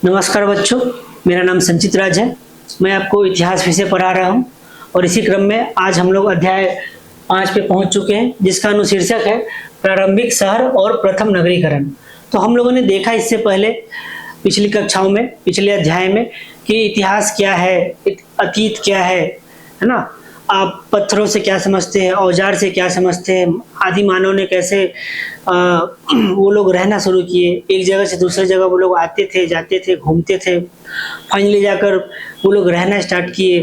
नमस्कार बच्चों, मेरा नाम संचित राज है। मैं आपको इतिहास विषय पढ़ा रहा हूं और इसी क्रम में आज हम लोग अध्याय 5 पे पहुंच चुके हैं, जिसका अनुशीर्षक है प्रारंभिक शहर और प्रथम नगरीकरण। तो हम लोगों ने देखा इससे पहले पिछली कक्षाओं में, पिछले अध्याय में कि इतिहास क्या है, अतीत क्या है ना। आप पत्थरों से क्या समझते हैं, औजार से क्या समझते हैं, आदि मानव ने कैसे वो लोग रहना शुरू किए, एक जगह से दूसरी जगह वो लोग आते थे, जाते थे, घूमते थे, फाइनली जाकर वो लोग रहना स्टार्ट किए।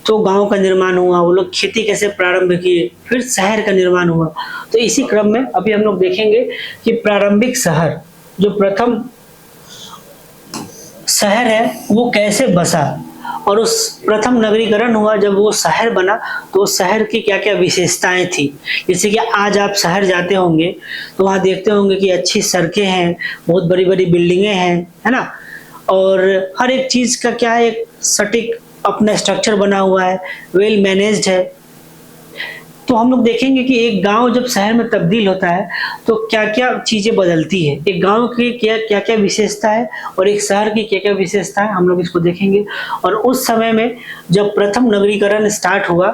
तो गांव का निर्माण हुआ, वो लोग खेती कैसे प्रारंभ किए, फिर शहर का निर्माण हुआ। तो इसी क्रम में अभी हम लोग देखेंगे कि प्रारंभिक शहर, जो प्रथम शहर है, वो कैसे बसा और उस प्रथम नगरीकरण हुआ। जब वो शहर बना तो उस शहर की क्या क्या विशेषताएं थी। जैसे कि आज आप शहर जाते होंगे तो वहाँ देखते होंगे कि अच्छी सड़कें हैं, बहुत बड़ी बड़ी बिल्डिंगें हैं, है ना, और हर एक चीज़ का क्या है, एक सटीक अपना स्ट्रक्चर बना हुआ है, वेल मैनेज्ड है। तो हम लोग देखेंगे कि एक गांव जब शहर में तब्दील होता है तो क्या क्या चीज़ें बदलती है, एक गांव की क्या क्या विशेषता है और एक शहर की क्या क्या विशेषता है, हम लोग इसको देखेंगे। और उस समय में जब प्रथम नगरीकरण स्टार्ट हुआ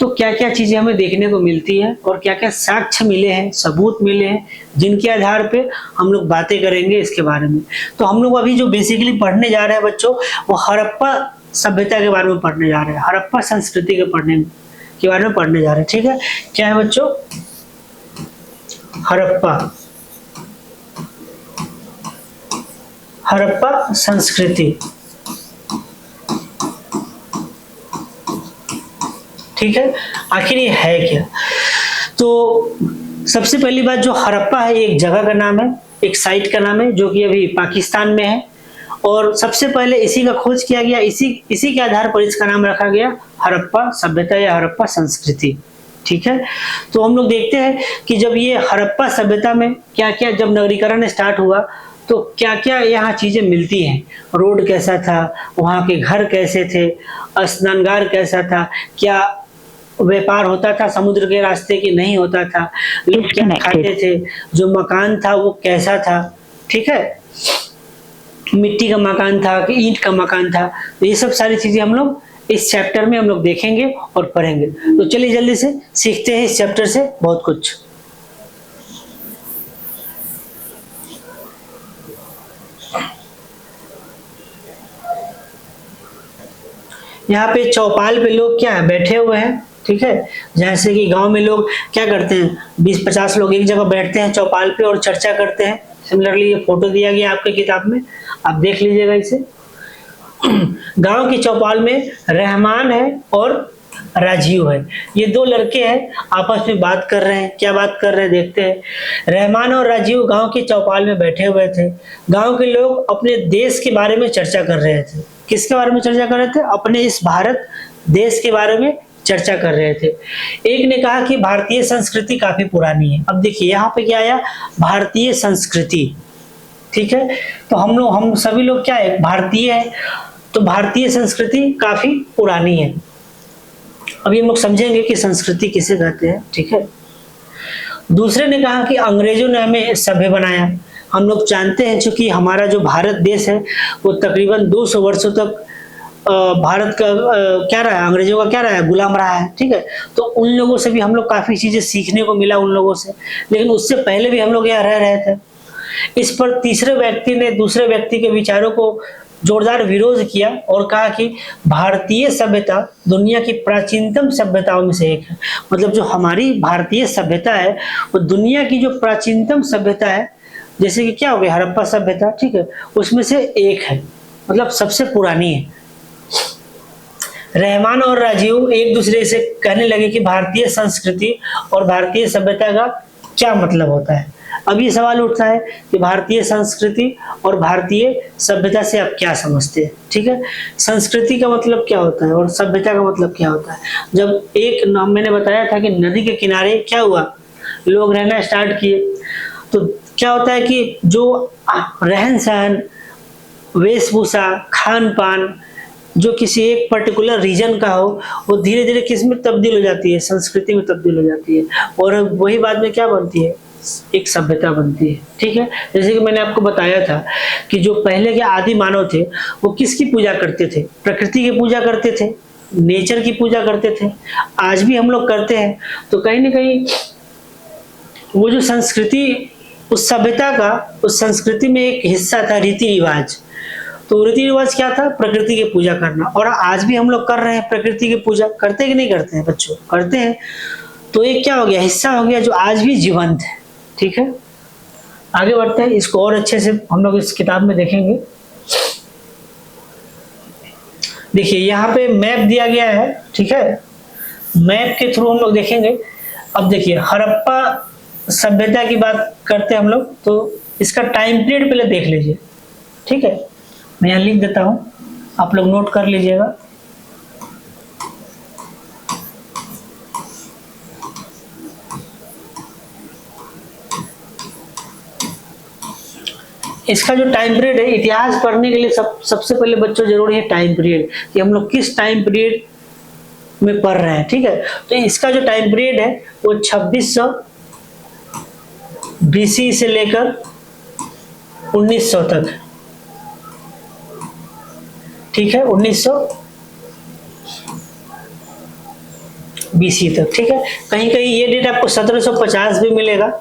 तो क्या क्या चीज़ें हमें देखने को मिलती है और क्या क्या साक्ष्य मिले हैं, सबूत मिले हैं, जिनके आधार पे हम लोग बातें करेंगे इसके बारे में। तो हम लोग अभी जो बेसिकली पढ़ने जा रहे हैं बच्चों, वो हड़प्पा सभ्यता के बारे में पढ़ने जा रहे हैं, हड़प्पा संस्कृति के बारे में पढ़ने जा रहे हैं। ठीक है, क्या है बच्चों? हड़प्पा संस्कृति। ठीक है, आखिर ये है क्या? तो सबसे पहली बात, जो हड़प्पा है एक जगह का नाम है, एक साइट का नाम है, जो कि अभी पाकिस्तान में है। और सबसे पहले इसी का खोज किया गया, इसी के आधार पर इसका नाम रखा गया हड़प्पा सभ्यता या हड़प्पा संस्कृति। ठीक है, तो हम लोग देखते हैं कि जब ये हड़प्पा सभ्यता में क्या क्या, जब नगरीकरण स्टार्ट हुआ तो क्या क्या यहाँ चीजें मिलती हैं। रोड कैसा था, वहाँ के घर कैसे थे, स्नानगार कैसा था, क्या व्यापार होता था समुद्र के रास्ते की नहीं होता था, लोग क्या खाते थे, जो मकान था वो कैसा था। ठीक है, मिट्टी का मकान था कि ईंट का मकान था। तो ये सब सारी चीजें हम लोग इस चैप्टर में हम लोग देखेंगे और पढ़ेंगे। तो चलिए जल्दी से सीखते हैं इस चैप्टर से बहुत कुछ। यहाँ पे चौपाल पे लोग क्या है, बैठे हुए हैं। ठीक है, जैसे कि गांव में लोग क्या करते हैं, 20-50 लोग एक जगह बैठते हैं चौपाल पे और चर्चा करते हैं। सिमिलरली ये फोटो दिया गया आपके किताब में, आप देख लीजिएगा इसे। गांव की चौपाल में रहमान है और राजीव है, ये दो लड़के हैं, आपस में बात कर रहे हैं। क्या बात कर रहे हैं देखते हैं। रहमान और राजीव गांव की चौपाल में बैठे हुए थे। गांव के लोग अपने देश के बारे में चर्चा कर रहे थे। किसके बारे में चर्चा कर रहे थे? अपने इस भारत देश के बारे में चर्चा कर रहे थे। एक ने कहा कि भारतीय संस्कृति काफी पुरानी है। अब देखिए यहाँ पे क्या आया, भारतीय संस्कृति। ठीक है, तो हम सभी लोग क्या है, भारतीय है, तो भारतीय संस्कृति काफी पुरानी है। अभी हम लोग समझेंगे कि संस्कृति किसे कहते हैं। ठीक है, दूसरे ने कहा कि अंग्रेजों ने हमें सभ्य बनाया। हम लोग जानते हैं चूंकि हमारा जो भारत देश है वो तकरीबन 200 वर्षों तक भारत का क्या रहा है, अंग्रेजों का क्या रहा है, गुलाम रहा है। ठीक है, तो उन लोगों से भी हम लोग काफी चीजें सीखने को मिला उन लोगों से, लेकिन उससे पहले भी हम लोग यहाँ रह रहे थे। इस पर तीसरे व्यक्ति ने दूसरे व्यक्ति के विचारों को जोरदार विरोध किया और कहा कि भारतीय सभ्यता दुनिया की प्राचीनतम सभ्यताओं में से एक है। मतलब जो हमारी भारतीय सभ्यता है वो दुनिया की जो प्राचीनतम सभ्यता है, जैसे कि क्या हो गया हड़प्पा सभ्यता, ठीक है, उसमें से एक है, मतलब सबसे पुरानी है। रहमान और राजीव एक दूसरे से कहने लगे कि भारतीय संस्कृति और भारतीय सभ्यता का क्या मतलब होता है। अब ये सवाल उठता है कि भारतीय संस्कृति और भारतीय सभ्यता से आप क्या समझते हैं। ठीक है, संस्कृति का मतलब क्या होता है और सभ्यता का मतलब क्या होता है। जब एक मैंने बताया था कि नदी के किनारे क्या हुआ, लोग रहना स्टार्ट किए, तो क्या होता है कि जो रहन सहन, वेशभूषा, खान पान जो किसी एक पर्टिकुलर रीजन का हो, वो धीरे धीरे किस में तब्दील हो जाती है, संस्कृति में तब्दील हो जाती है। और वही बाद में क्या बनती है, एक सभ्यता बनती है। ठीक है, जैसे कि मैंने आपको बताया था कि जो पहले के आदि मानव थे वो किसकी पूजा करते थे? प्रकृति की पूजा करते थे, नेचर की पूजा करते थे। आज भी हम लोग करते हैं। तो कहीं ना कहीं वो जो संस्कृति, उस सभ्यता का, उस संस्कृति में एक हिस्सा था रीति रिवाज। तो रीति रिवाज क्या था? प्रकृति की पूजा करना। और आज भी हम लोग कर रहे हैं प्रकृति की पूजा, करते कि नहीं करते हैं बच्चों? करते हैं। तो एक क्या हो गया, हिस्सा हो गया जो आज भी जीवंत है। ठीक है, आगे बढ़ते हैं, इसको और अच्छे से हम लोग इस किताब में देखेंगे। देखिए यहाँ पे मैप दिया गया है। ठीक है, मैप के थ्रू हम लोग देखेंगे। अब देखिए हड़प्पा सभ्यता की बात करते हैं हम लोग, तो इसका टाइम पीरियड पहले देख लीजिए। ठीक है, मैं यहाँ लिख देता हूँ, आप लोग नोट कर लीजिएगा। इसका जो टाइम पीरियड है, इतिहास पढ़ने के लिए सबसे पहले बच्चों जरूरी है टाइम पीरियड, कि हम लोग किस टाइम पीरियड में पढ़ रहे हैं। ठीक है, तो इसका जो टाइम पीरियड है वो 2600 BC से लेकर 1900 तक। ठीक है, 1900 BC तक। ठीक है, कहीं कहीं ये डेट आपको 1750 भी मिलेगा।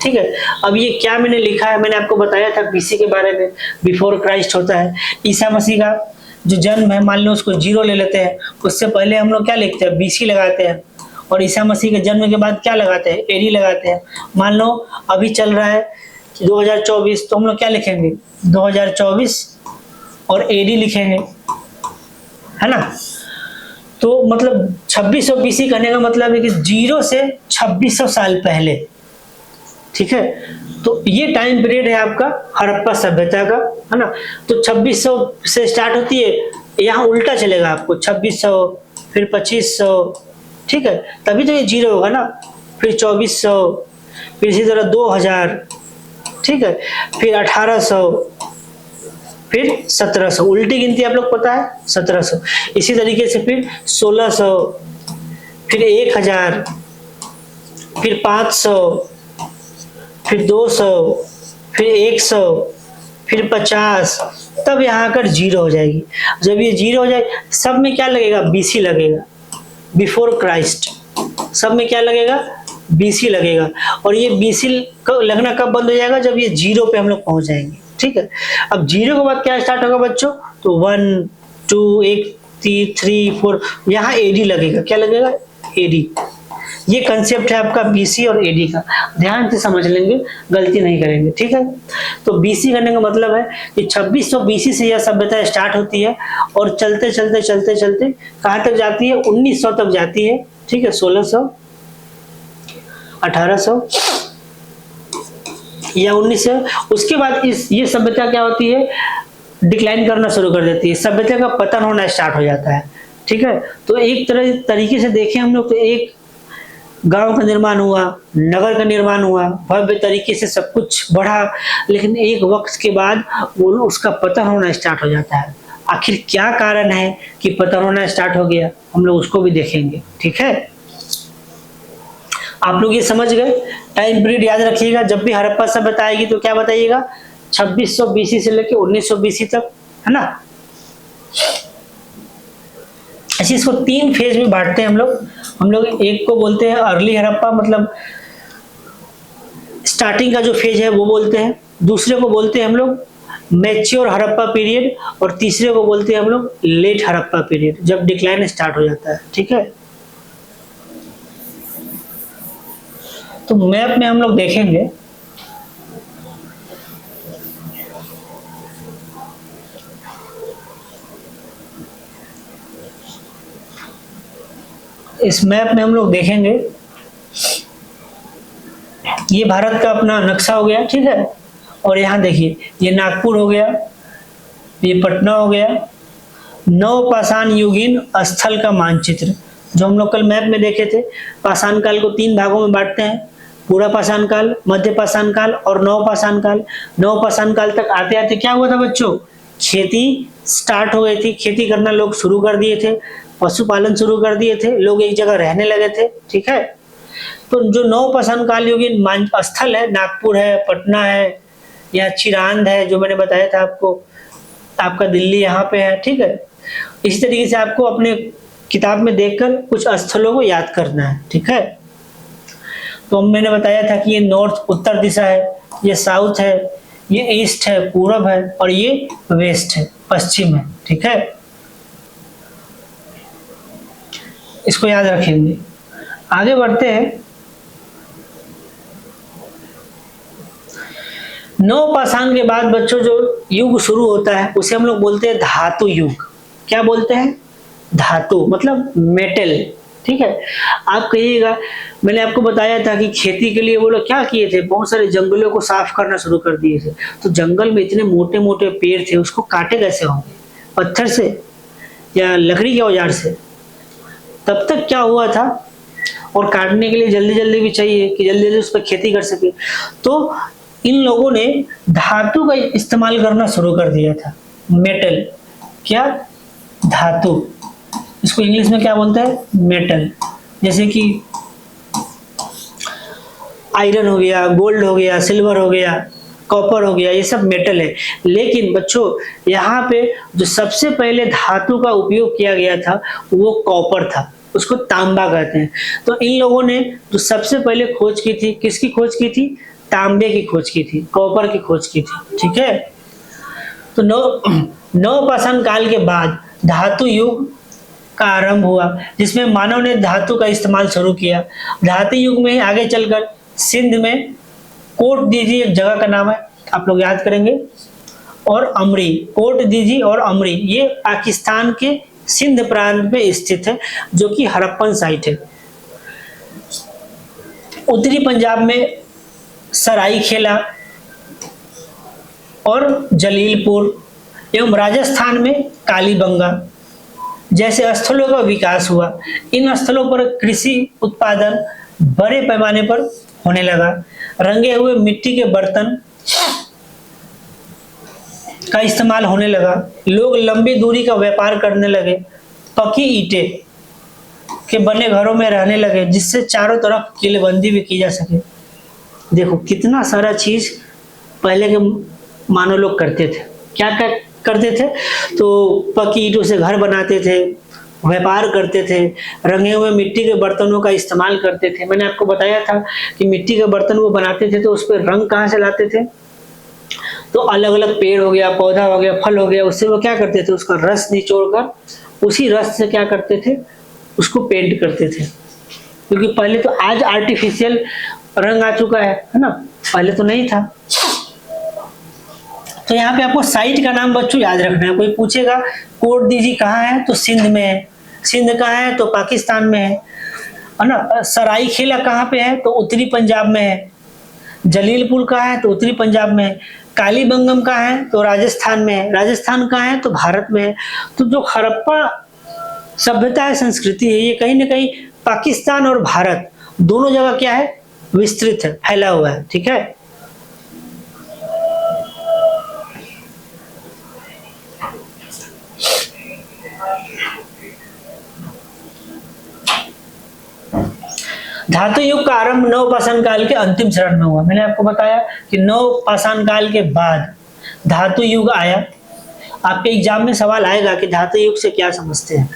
ठीक है, अब ये क्या मैंने लिखा है, मैंने आपको बताया था BC के बारे में, बिफोर क्राइस्ट होता है। ईसा मसीह का जो जन्म है, मान लो उसको 0 ले लेते हैं, उससे पहले हम लोग क्या लिखते हैं? BC लगाते हैं। और ईसा मसीह के जन्म के बाद क्या लगाते हैं? AD लगाते हैं। मान लो अभी चल रहा है 2024, तो हम लोग क्या लिखेंगे? 2024 और AD लिखेंगे, है ना? तो मतलब 2600 BC कहने का मतलब है कि 0 से 2600 साल पहले। ठीक है, तो ये टाइम पीरियड है आपका हड़प्पा सभ्यता का, है ना? तो 2600 से स्टार्ट होती है, यहाँ उल्टा चलेगा आपको, 2600 फिर 2500। ठीक है, तभी तो ये 0 होगा ना। फिर 2400, फिर इसी तरह 2000, ठीक है, फिर 1800, फिर 1700। उल्टी गिनती आप लोग पता है, 1700। इसी तरीके से फिर 1600, फिर 1000, फिर 500, फिर 200, फिर 100, फिर 50, तब यहाँ आकर 0 हो जाएगी। जब ये 0 हो जाए, सब में क्या लगेगा? BC लगेगा, बिफोर क्राइस्ट। सब में क्या लगेगा? BC लगेगा। और ये BC लगना कब बंद हो जाएगा? जब ये 0 पे हम लोग पहुंच जाएंगे। ठीक है, अब 0 के बाद क्या स्टार्ट होगा बच्चों? तो 1 2 1 3 4, यहाँ AD लगेगा। क्या लगेगा? AD। ये कंसेप्ट है आपका BC और AD का, ध्यान से समझ लेंगे, गलती नहीं करेंगे। ठीक है, तो BC करने का मतलब है कि 2600 BC से यह सभ्यता स्टार्ट होती है और चलते चलते चलते चलते कहाँ तक जाती है? 1900 तक जाती है। ठीक है, 1600, 1800 या 1900। उसके बाद ये सभ्यता क्या होती है? डिक्लाइन करना शुरू कर देती है, सभ्यता का पतन होना स्टार्ट हो जाता है। ठीक है, तो एक तरीके से देखें हम लोग, तो एक गांव का निर्माण हुआ, नगर का निर्माण हुआ, भव्य तरीके से सब कुछ बढ़ा, लेकिन एक वक्त के बाद वो उसका पतन होना स्टार्ट हो जाता है। आखिर क्या कारण है कि पतन होना स्टार्ट हो गया, हम लोग उसको भी देखेंगे। ठीक है, आप लोग ये समझ गए। टाइम पीरियड याद रखिएगा, जब भी हड़प्पा सभ्यता आएगी तो क्या बताइएगा? 2600 BC से लेकर 1900 BC तक, है ना? ऐसे इसको 3 फेज में बांटते हैं हम लोग एक को बोलते हैं अर्ली हड़प्पा, मतलब स्टार्टिंग का जो फेज है वो बोलते हैं। दूसरे को बोलते हैं हम लोग मैच्योर हड़प्पा पीरियड, और तीसरे को बोलते हैं हम लोग लेट हड़प्पा पीरियड, जब डिक्लाइन स्टार्ट हो जाता है। ठीक है, तो मैप में हम लोग देखेंगे, इस मैप में हम लोग देखेंगे, ये भारत का अपना नक्शा हो गया। ठीक है, और यहाँ देखिए ये नागपुर हो गया, ये पटना हो गया, नवपाषाण युगीन स्थल का मानचित्र जो हम लोग कल मैप में देखे थे। पाषाण काल को 3 भागों में बांटते हैं, पूरा पाषाण काल, मध्य पाषाण काल और नवपाषाण काल। नवपाषाण काल तक आते आते क्या हुआ था बच्चों? खेती स्टार्ट हो गई थी, खेती करना लोग शुरू कर दिए थे, पशुपालन शुरू कर दिए थे, लोग एक जगह रहने लगे थे। ठीक है, तो जो नवपाषाण काल युगीन स्थल है, नागपुर है, पटना है, या चिरांद है जो मैंने बताया था आपको, आपका दिल्ली यहाँ पे है, ठीक है। इसी तरीके से आपको अपने किताब में देखकर कुछ स्थलों को याद करना है, ठीक है। तो मैंने बताया था कि ये नॉर्थ उत्तर दिशा है, ये साउथ है, ये ईस्ट है पूरब है, और ये वेस्ट है पश्चिम है, ठीक है। इसको याद रखेंगे। आगे बढ़ते हैं। नवपाषाण के बाद बच्चों जो युग शुरू होता है उसे हम लोग बोलते हैं धातु युग। क्या बोलते हैं? धातु मतलब मेटल, ठीक है। आप कहिएगा, मैंने आपको बताया था कि खेती के लिए वो लोग क्या किए थे, बहुत सारे जंगलों को साफ करना शुरू कर दिए थे। तो जंगल में इतने मोटे मोटे पेड़ थे, उसको काटे कैसे होंगे? पत्थर से या लकड़ी के औजार से। तब तक क्या हुआ था, और काटने के लिए जल्दी जल्दी भी चाहिए कि जल्दी जल्दी उस पर खेती कर सके, तो इन लोगों ने धातु का इस्तेमाल करना शुरू कर दिया था। मेटल, क्या? धातु। इसको इंग्लिश में क्या बोलते हैं? मेटल। जैसे कि आयरन हो गया, गोल्ड हो गया, सिल्वर हो गया, कॉपर हो गया, ये सब मेटल है। लेकिन बच्चों यहाँ पे जो सबसे पहले धातु का उपयोग किया गया था वो कॉपर था, उसको तांबा कहते हैं। तो इन लोगों ने जो सबसे पहले खोज की थी, किसकी खोज की थी? तांबे की खोज की थी, कॉपर की खोज की थी, ठीक है। तो नवपाषाण काल के बाद धातु युग का आरंभ हुआ, जिसमें मानव ने धातु का इस्तेमाल शुरू किया। धातु युग में आगे चलकर सिंध में कोट दीजी एक जगह का नाम है, आप लोग याद करेंगे, और अमरी, कोट दीजी और अमरी, ये पाकिस्तान के सिंध प्रांत में स्थित है, जो कि हड़प्पन साइट है। उत्तरी पंजाब में सरायखेला और जलीलपुर एवं राजस्थान में कालीबंगा जैसे स्थलों का विकास हुआ। इन स्थलों पर कृषि उत्पादन बड़े पैमाने पर होने लगा। रंगे हुए मिट्टी के बर्तन का इस्तेमाल होने लगा। लोग लंबी दूरी का व्यापार करने लगे। पक्की ईंटें के बने घरों में रहने लगे, जिससे चारों तरफ किलेबंदी भी की जा सके। देखो कितना सारा चीज पहले के मानव लोग करते थे। क्या क्या करते थे? तो पक्की ईंटों से घर बनाते थे, व्यापार करते थे, रंगे हुए मिट्टी के बर्तनों का इस्तेमाल करते थे। मैंने आपको बताया था कि मिट्टी के बर्तन वो बनाते थे तो उस पर रंग कहाँ से लाते थे? तो अलग अलग पेड़ हो गया, पौधा हो गया, फल हो गया, उससे वो क्या करते थे? उसका रस निचोड़कर उसी रस से क्या करते थे? उसको पेंट करते थे। क्योंकि पहले तो, आज आर्टिफिशियल रंग आ चुका है ना, पहले तो नहीं था। तो यहाँ पे आपको साइट का नाम बच्चों याद रखना है। कोई पूछेगा कोट दीजी कहाँ है, तो सिंध में है। सिंध कहाँ है? तो पाकिस्तान में है ना। सरायखेला कहाँ पे है? तो उत्तरी पंजाब में है। जलीलपुर कहाँ है? तो उत्तरी पंजाब में है। कालीबंगम कहाँ है? तो राजस्थान में है। राजस्थान कहाँ है? तो भारत में है। तो जो हड़प्पा सभ्यता है, संस्कृति है, ये कहीं ना कहीं पाकिस्तान और भारत दोनों जगह क्या है? विस्तृत है, फैला हुआ है, ठीक है। धातु युग का आरंभ नवपाषाण काल के अंतिम चरण में हुआ। मैंने आपको बताया कि नवपाषाण काल के बाद धातु युग आया। आपके एग्जाम में सवाल आएगा कि धातु युग से क्या समझते हैं।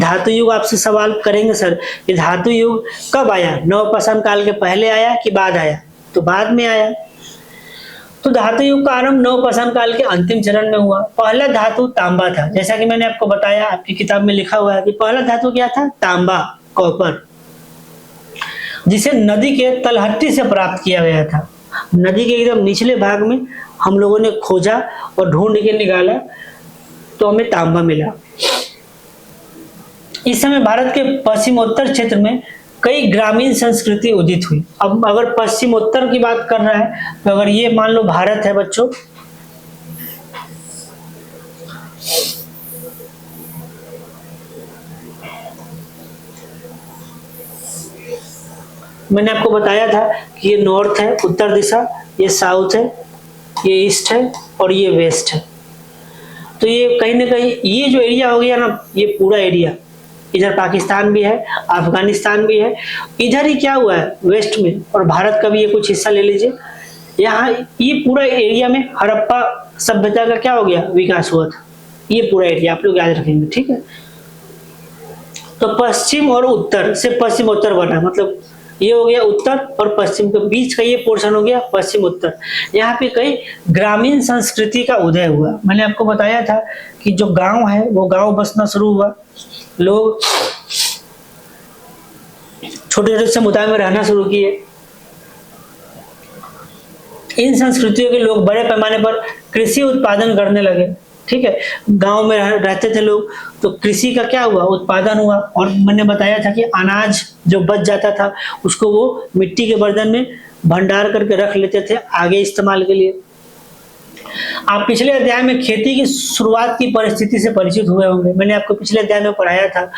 धातु युग आपसे सवाल करेंगे सर कि धातु युग कब आया, नवपाषाण काल के पहले आया कि बाद आया? तो बाद में आया। तो धातु युग का आरंभ नवपाषाण काल के अंतिम चरण में हुआ। पहला धातु तांबा था, जैसा कि मैंने आपको बताया, आपकी किताब में लिखा हुआ है कि पहला धातु क्या था? तांबा, कॉपर, जिसे नदी के तलहटी से प्राप्त किया गया था। नदी के एकदम निचले भाग में हम लोगों ने खोजा और ढूंढ के निकाला तो हमें तांबा मिला। इस समय भारत के पश्चिमोत्तर क्षेत्र में कई ग्रामीण संस्कृति उदित हुई। अब अगर पश्चिमोत्तर की बात कर रहा है तो अगर ये मान लो भारत है बच्चों, मैंने आपको बताया था कि ये नॉर्थ है, उत्तर दिशा, ये साउथ है, ये ईस्ट है और ये वेस्ट है। तो ये कहीं ना कहीं ये जो एरिया हो गया ना, ये पूरा एरिया इधर पाकिस्तान भी है, अफगानिस्तान भी है, इधर ही क्या हुआ है वेस्ट में, और भारत का भी ये कुछ हिस्सा ले लीजिए। यहाँ ये पूरा एरिया में हड़प्पा सभ्यता का क्या हो गया, विकास हुआ था। ये पूरा एरिया आप लोग याद रखेंगे, ठीक है। तो पश्चिम और उत्तर से पश्चिम उत्तर बना, मतलब ये हो गया उत्तर और पश्चिम के बीच का ये पोर्शन हो गया पश्चिम उत्तर। यहाँ पे कई ग्रामीण संस्कृति का उदय हुआ। मैंने आपको बताया था कि जो गांव है वो गांव बसना शुरू हुआ, लोग छोटे छोटे समुदाय में रहना शुरू किए। इन संस्कृतियों के लोग बड़े पैमाने पर कृषि उत्पादन करने लगे, ठीक है। गांव में रहते थे लोग, तो कृषि का क्या हुआ, उत्पादन हुआ। और मैंने बताया था कि अनाज जो बच जाता था उसको वो मिट्टी के बर्तन में भंडार करके रख लेते थे आगे इस्तेमाल के लिए। आप पिछले अध्याय में खेती की शुरुआत की परिस्थिति से परिचित हुए होंगे। मैंने आपको पिछले अध्याय में पढ़ाया था,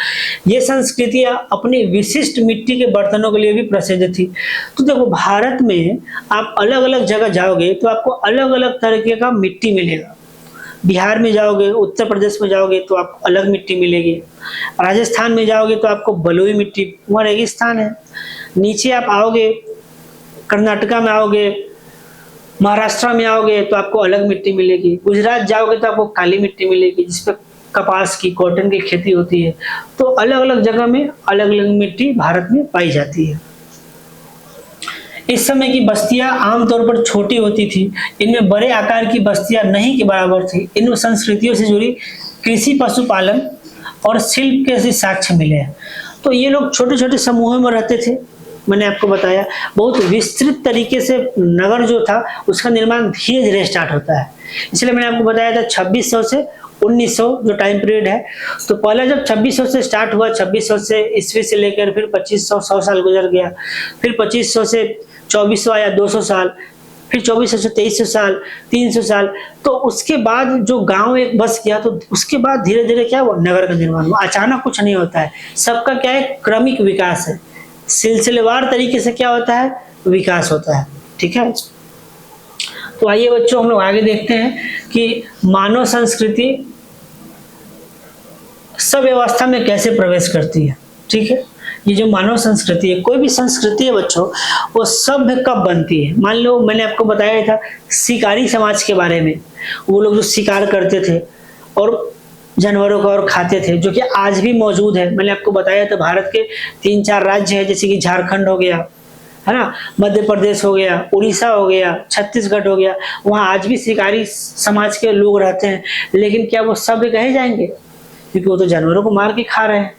ये संस्कृतियां अपनी विशिष्ट मिट्टी के बर्तनों के लिए भी प्रसिद्ध थी। तो देखो भारत में आप अलग अलग जगह जाओगे तो आपको अलग अलग तरीके का मिट्टी मिलेगा। बिहार में जाओगे, उत्तर प्रदेश में जाओगे तो आपको अलग मिट्टी मिलेगी। राजस्थान में जाओगे तो आपको बलुई मिट्टी, वहाँ रेगिस्तान है। नीचे आप आओगे, कर्नाटका में आओगे, महाराष्ट्र में आओगे तो आपको अलग मिट्टी मिलेगी। गुजरात जाओगे तो आपको काली मिट्टी मिलेगी जिसपे कपास की, कॉटन की खेती होती है। तो अलग अलग जगह में अलग अलग मिट्टी भारत में पाई जाती है। इस समय की बस्तियां आमतौर पर छोटी होती थी, इनमें बड़े आकार की बस्तियां नहीं के बराबर थी। इन संस्कृतियों से जुड़ी कृषि, पशुपालन और शिल्प के ऐसे साक्ष्य मिले हैं। तो ये लोग छोटे छोटे समूहों में रहते थे। मैंने आपको बताया बहुत विस्तृत तरीके से नगर जो था उसका निर्माण धीरे धीरे स्टार्ट होता है। इसलिए मैंने आपको बताया था 2600 से 1900 जो टाइम पीरियड है। तो पहले जब 2600 से स्टार्ट हुआ, 2600 से ईस्वी से लेकर फिर 2500, 100 साल गुजर गया। फिर 2500 से 2400 आया, 200 साल। फिर 2400 से 2300 साल, 300 साल। तो उसके बाद जो गांव एक बस गया, तो उसके बाद धीरे धीरे क्या हुआ, नगर का निर्माण हुआ। अचानक कुछ नहीं होता है, सबका क्या है, क्रमिक विकास है, सिलसिलेवार तरीके से क्या होता है, विकास होता है, ठीक है। तो आइए बच्चों हम लोग आगे देखते हैं कि मानव संस्कृति सब व्यवस्था में कैसे प्रवेश करती है, ठीक है। ये जो मानव संस्कृति है, कोई भी संस्कृति है बच्चों, वो सभ्य कब बनती है। मान लो मैंने आपको बताया था शिकारी समाज के बारे में, वो लोग जो शिकार करते थे और जानवरों का और खाते थे, जो कि आज भी मौजूद है। मैंने आपको बताया था भारत के 3-4 राज्य है, जैसे कि झारखंड हो गया, है ना, मध्य प्रदेश हो गया, उड़ीसा हो गया, छत्तीसगढ़ हो गया, वहाँ आज भी शिकारी समाज के लोग रहते हैं। लेकिन क्या वो सभ्य कहे जाएंगे, क्योंकि वो तो जानवरों को मार के खा रहे हैं।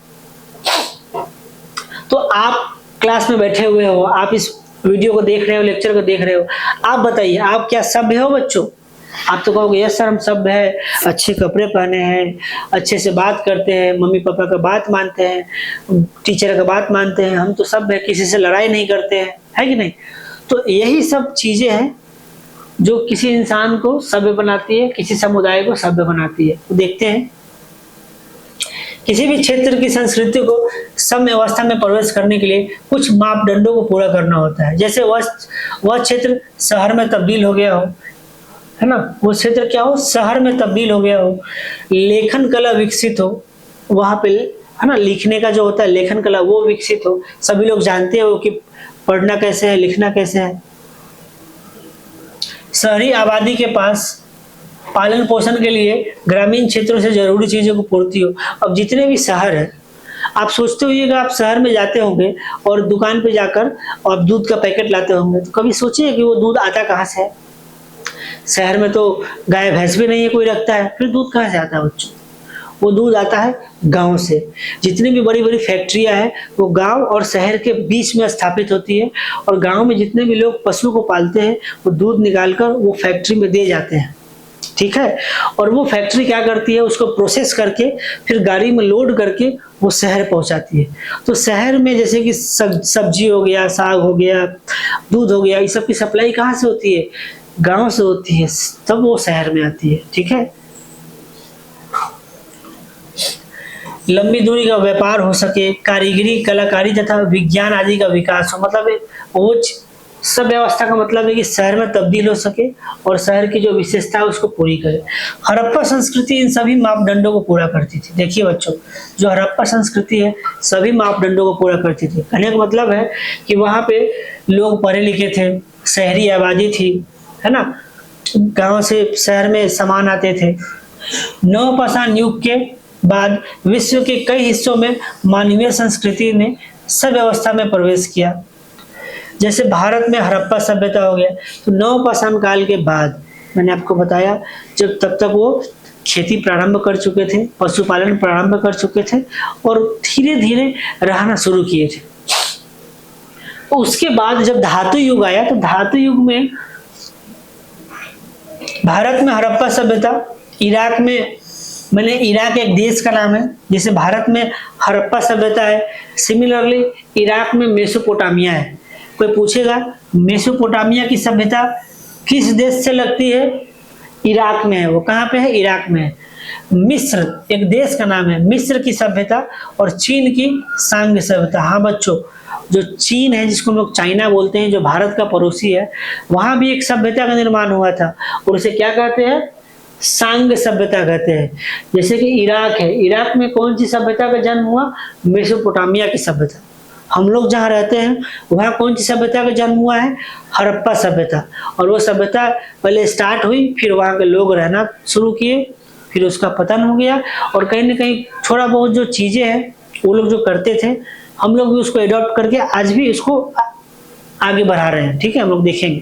तो आप क्लास में बैठे हुए हो, आप इस वीडियो को देख रहे हो, लेक्चर को देख रहे हो, आप बताइए आप क्या सभ्य हो बच्चों। आप तो कहोगे यस सर हम सभ्य है, अच्छे कपड़े पहने हैं, अच्छे से बात करते हैं, मम्मी पापा का बात मानते हैं, टीचर का बात मानते हैं, हम तो सभ्य है, किसी से लड़ाई नहीं करते हैं, है कि नहीं। तो यही सब चीजें हैं जो किसी इंसान को सभ्य बनाती है, किसी समुदाय को सभ्य बनाती है। तो देखते हैं, किसी भी क्षेत्र की संस्कृति को सभ्य अवस्था में प्रवेश करने के लिए कुछ मापदंडों को पूरा करना होता है। जैसे वह क्षेत्र शहर में तब्दील हो गया हो, है ना, वो क्षेत्र क्या हो, शहर में तब्दील हो गया हो, लेखन कला विकसित हो, वहां पे, है ना, लिखने का जो होता है लेखन कला वो विकसित हो, सभी लोग जानते हो कि पढ़ना कैसे है, लिखना कैसे है। शहरी आबादी के पास पालन पोषण के लिए ग्रामीण क्षेत्रों से जरूरी चीजों को पूर्ति हो। अब जितने भी शहर है, आप सोचते होइएगा आप शहर में जाते होंगे और दुकान पे जाकर और दूध का पैकेट लाते होंगे, तो कभी सोचिए कि वो दूध आता कहाँ से है। शहर में तो गाय भैंस भी नहीं है कोई रखता है, फिर दूध कहाँ से आता है बच्चों, वो दूध आता है गांव से। जितनी भी बड़ी बड़ी फैक्ट्रियां हैं वो गांव और शहर के बीच में स्थापित होती है, और गांव में जितने भी लोग पशु को पालते हैं वो दूध निकालकर वो फैक्ट्री में दे जाते हैं, ठीक है। और वो फैक्ट्री क्या करती है, उसको प्रोसेस करके फिर गाड़ी में लोड करके वो शहर पहुंचाती है। तो शहर में जैसे कि सब्जी हो गया, साग हो गया, दूध हो गया, ये सब की सप्लाई कहाँ से होती है, गांव से होती है, तब वो शहर में आती है, ठीक है। लंबी दूरी का व्यापार हो सके, कारीगरी, कलाकारी तथा विज्ञान आदि का विकास हो, मतलब वो सब व्यवस्था का मतलब है कि शहर में तब्दील हो सके और शहर की जो विशेषता है उसको पूरी करे। हड़प्पा संस्कृति इन सभी मापदंडों को पूरा करती थी। देखिए बच्चों, जो हड़प्पा संस्कृति है सभी मापदंडों को पूरा करती थी। कहने का मतलब है कि वहां पे लोग पढ़े लिखे थे, शहरी आबादी थी, है ना, गांव से शहर में सामान आते थे। नवपाषाण युग के बाद विश्व के कई हिस्सों में मानवीय संस्कृति ने सब व्यवस्था में प्रवेश किया। जैसे भारत में हड़प्पा सभ्यता हो गया, तो नवपाषाण काल के बाद मैंने आपको बताया जब तब तक वो खेती प्रारंभ कर चुके थे, पशुपालन प्रारंभ कर चुके थे और धीरे धीरे रहना शुरू किए थे। तो उसके बाद जब धातु युग आया, तो धातु युग में भारत में हड़प्पा सभ्यता, इराक में, मैंने इराक एक देश का नाम है, जैसे भारत में हड़प्पा सभ्यता है, सिमिलरली इराक में मेसोपोटामिया है। कोई पूछेगा मेसोपोटामिया की सभ्यता किस देश से लगती है? इराक में है। वो कहाँ पे है? इराक में है। मिस्र एक देश का नाम है, मिस्र की सभ्यता और चीन की सांग सभ्यता। हाँ बच्चों, जो चीन है जिसको हम लोग चाइना बोलते हैं, जो भारत का पड़ोसी है, वहां भी एक सभ्यता का निर्माण हुआ था और उसे क्या कहते हैं? सांग सभ्यता कहते हैं। जैसे कि इराक है, इराक में कौन सी सभ्यता का जन्म हुआ? मेसोपोटामिया की सभ्यता। हम लोग जहाँ रहते हैं वहाँ कौन सी सभ्यता का जन्म हुआ है? हड़प्पा सभ्यता। और वो सभ्यता पहले स्टार्ट हुई, फिर वहाँ के लोग रहना शुरू किए, फिर उसका पतन हो गया और कहीं ना कहीं थोड़ा बहुत जो चीजें हैं वो लोग जो करते थे, हम लोग भी उसको एडॉप्ट करके आज भी उसको आगे बढ़ा रहे हैं। ठीक है, हम लोग देखेंगे।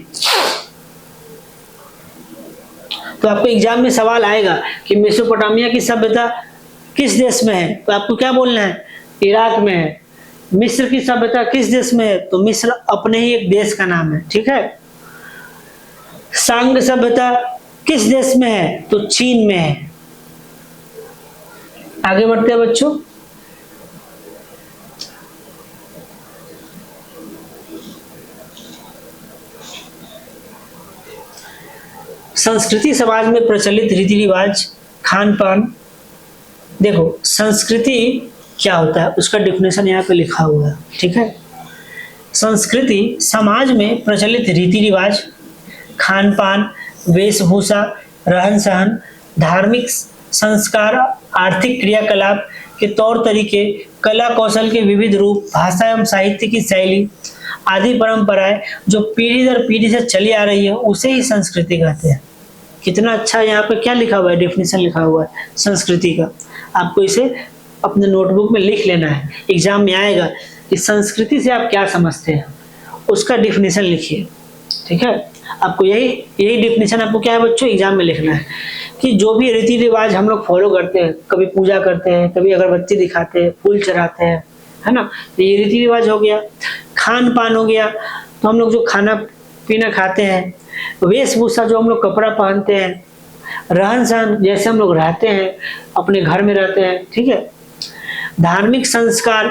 तो आपको एग्जाम में सवाल आएगा कि मेसोपोटामिया की सभ्यता किस देश में है, तो आपको क्या बोलना है? इराक में है। मिस्र की सभ्यता किस देश में है? तो मिस्र अपने ही एक देश का नाम है। ठीक है। सांग सभ्यता किस देश में है? तो चीन में है। आगे बढ़ते हैं बच्चों। संस्कृति समाज में प्रचलित रीति रिवाज, खान पान। देखो संस्कृति क्या होता है उसका डिफिनेशन यहाँ पे लिखा हुआ है। ठीक है, संस्कृति समाज में प्रचलित रीति रिवाज, खान पान, वेशभूषा, रहन सहन, धार्मिक संस्कार, आर्थिक क्रियाकलाप के तौर तरीके, कला कौशल के विविध रूप, भाषा एवं साहित्य की शैली आदि परंपराएं जो पीढ़ी दर पीढ़ी से चली आ रही है उसे ही संस्कृति कहते हैं। कितना अच्छा यहाँ पे क्या लिखा हुआ है, डिफिनेशन लिखा हुआ है संस्कृति का। आपको इसे अपने नोटबुक में लिख लेना है, एग्जाम में आएगा कि संस्कृति से आप क्या समझते हैं, उसका डिफिनेशन लिखिए। ठीक है, आपको यही डिफिनेशन आपको क्या है बच्चों, एग्जाम में लिखना है कि जो भी रीति रिवाज हम लोग फॉलो करते हैं, कभी पूजा करते हैं, कभी अगरबत्ती दिखाते हैं, फूल चढ़ाते हैं, है ना, तो ये रीति रिवाज हो गया। खान पान हो गया, तो हम लोग जो खाना पीना खाते हैं। वेशभूषा जो हम लोग कपड़ा पहनते हैं। रहन सहन जैसे हम लोग रहते हैं, अपने घर में रहते हैं। ठीक है। धार्मिक संस्कार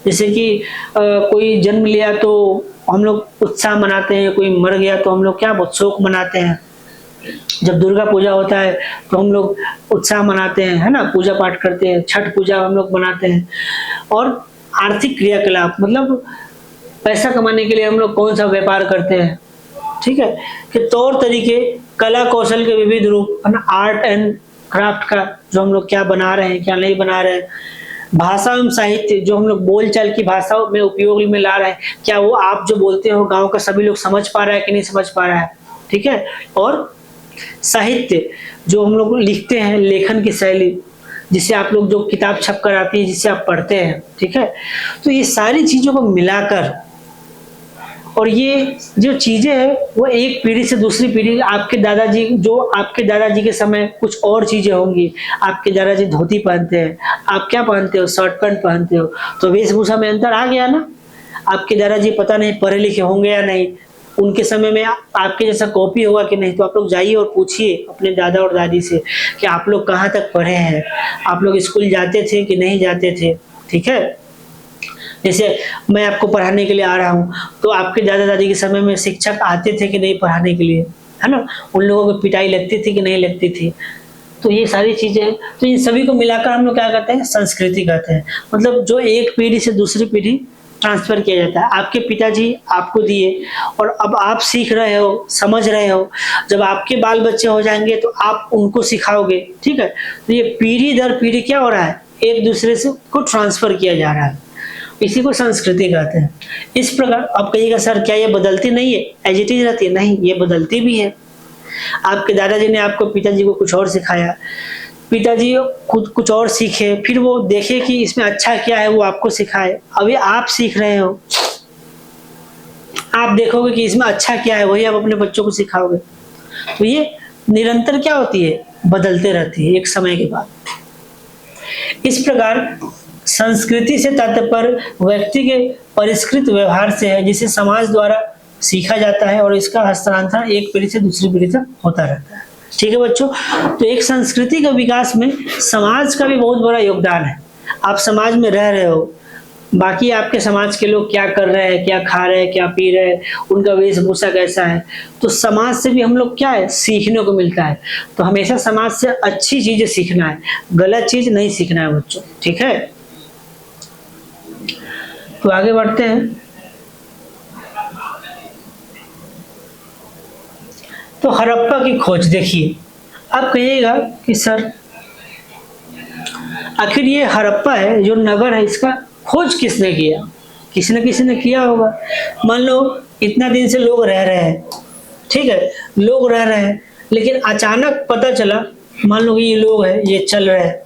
जैसे कि कोई जन्म लिया तो हम लोग उत्साह मनाते हैं, कोई मर गया तो हम लोग क्या शोक मनाते हैं। जब दुर्गा पूजा होता है तो हम लोग उत्साह मनाते हैं, है ना, पूजा पाठ करते हैं। छठ पूजा हम लोग मनाते हैं। और आर्थिक क्रियाकलाप मतलब पैसा कमाने के लिए हम लोग कौन सा व्यापार करते हैं। ठीक है, कि तौर तरीके, कला कौशल के विविध रूप, आर्ट एंड क्राफ्ट का जो हम लोग क्या बना रहे हैं क्या नहीं बना रहे हैं। भाषा एवं साहित्य जो हम लोग बोलचाल की भाषा में उपयोग में ला रहे हैं, क्या वो आप जो बोलते हो गांव का सभी लोग समझ पा रहा है कि नहीं समझ पा रहा है। ठीक है। और साहित्य जो हम लोग लिखते हैं, लेखन की शैली जिसे आप लोग जो किताब छप कर आती है जिसे आप पढ़ते हैं। ठीक है, तो ये सारी चीजों को मिलाकर, और ये जो चीजें हैं वो एक पीढ़ी से दूसरी पीढ़ी, आपके दादाजी के समय कुछ और चीजें होंगी। आपके दादाजी धोती पहनते हैं, आप क्या पहनते हो, शर्ट पैंट पहनते हो, तो वेशभूषा में अंतर आ गया ना। आपके दादाजी पता नहीं पढ़े लिखे होंगे या नहीं, उनके समय में आपके जैसा कॉपी होगा कि नहीं। तो आप लोग जाइए और पूछिए अपने दादा और दादी से कि आप लोग कहाँ तक पढ़े हैं, आप लोग स्कूल जाते थे कि नहीं जाते थे। ठीक है, जैसे मैं आपको पढ़ाने के लिए आ रहा हूँ तो आपके दादा दादी के समय में शिक्षक आते थे कि नहीं पढ़ाने के लिए, है ना, उन लोगों को पिटाई लगती थी कि नहीं लगती थी। तो ये सारी चीजें, तो इन सभी को मिलाकर हम लोग क्या कहते हैं, संस्कृति कहते हैं। मतलब जो एक पीढ़ी से दूसरी पीढ़ी ट्रांसफर किया जाता है। आपके पिताजी आपको दिए और अब आप सीख रहे हो, समझ रहे हो, जब आपके बाल बच्चे हो जाएंगे तो आप उनको सिखाओगे, ठीक है। तो ये पीढ़ी दर पीढ़ी क्या हो रहा है, एक दूसरे से को ट्रांसफर किया जा रहा है, इसी को संस्कृति कहते हैं। इस प्रकार अब कहिएगा सर क्या ये बदलती नहीं है, एज इट इज रहती है? नहीं, ये बदलती भी है। आपके दादाजी ने आपको पिताजी को कुछ और सिखाया, पिताजी खुद कुछ और सीखे, फिर वो देखे कि इसमें अच्छा क्या है, वो आपको सिखाए। अभी आप सीख रहे हो, आप देखोगे कि इसमें अच्छा क्या है, वही आप अपने बच्चों को सिखाओगे। तो ये निरंतर क्या होती है, बदलते रहती है एक समय के बाद। इस प्रकार संस्कृति से तात्पर्य व्यक्ति के परिष्कृत व्यवहार से है, जिसे समाज द्वारा सीखा जाता है और इसका हस्तांतरण एक पीढ़ी से दूसरी पीढ़ी तक होता रहता है। ठीक है बच्चों, तो एक संस्कृति के विकास में समाज का भी बहुत बड़ा योगदान है। आप समाज में रह रहे हो, बाकी आपके समाज के लोग क्या कर रहे हैं, क्या खा रहे हैं, क्या पी रहे हैं, उनका वेशभूषा कैसा है, तो समाज से भी हम लोग क्या है, सीखने को मिलता है। तो हमेशा समाज से अच्छी चीजें सीखना है, गलत चीज नहीं सीखना है बच्चों, ठीक है। तो आगे बढ़ते हैं। तो हड़प्पा की खोज देखिए, आप कहिएगा कि सर आखिर ये हड़प्पा है जो नगर है, इसका खोज किसने किया? किसी न किसी ने किया होगा। मान लो इतना दिन से लोग रह रहे हैं, ठीक है, लोग रह रहे हैं, लेकिन अचानक पता चला, मान लो कि ये लोग हैं, ये चल रहे हैं,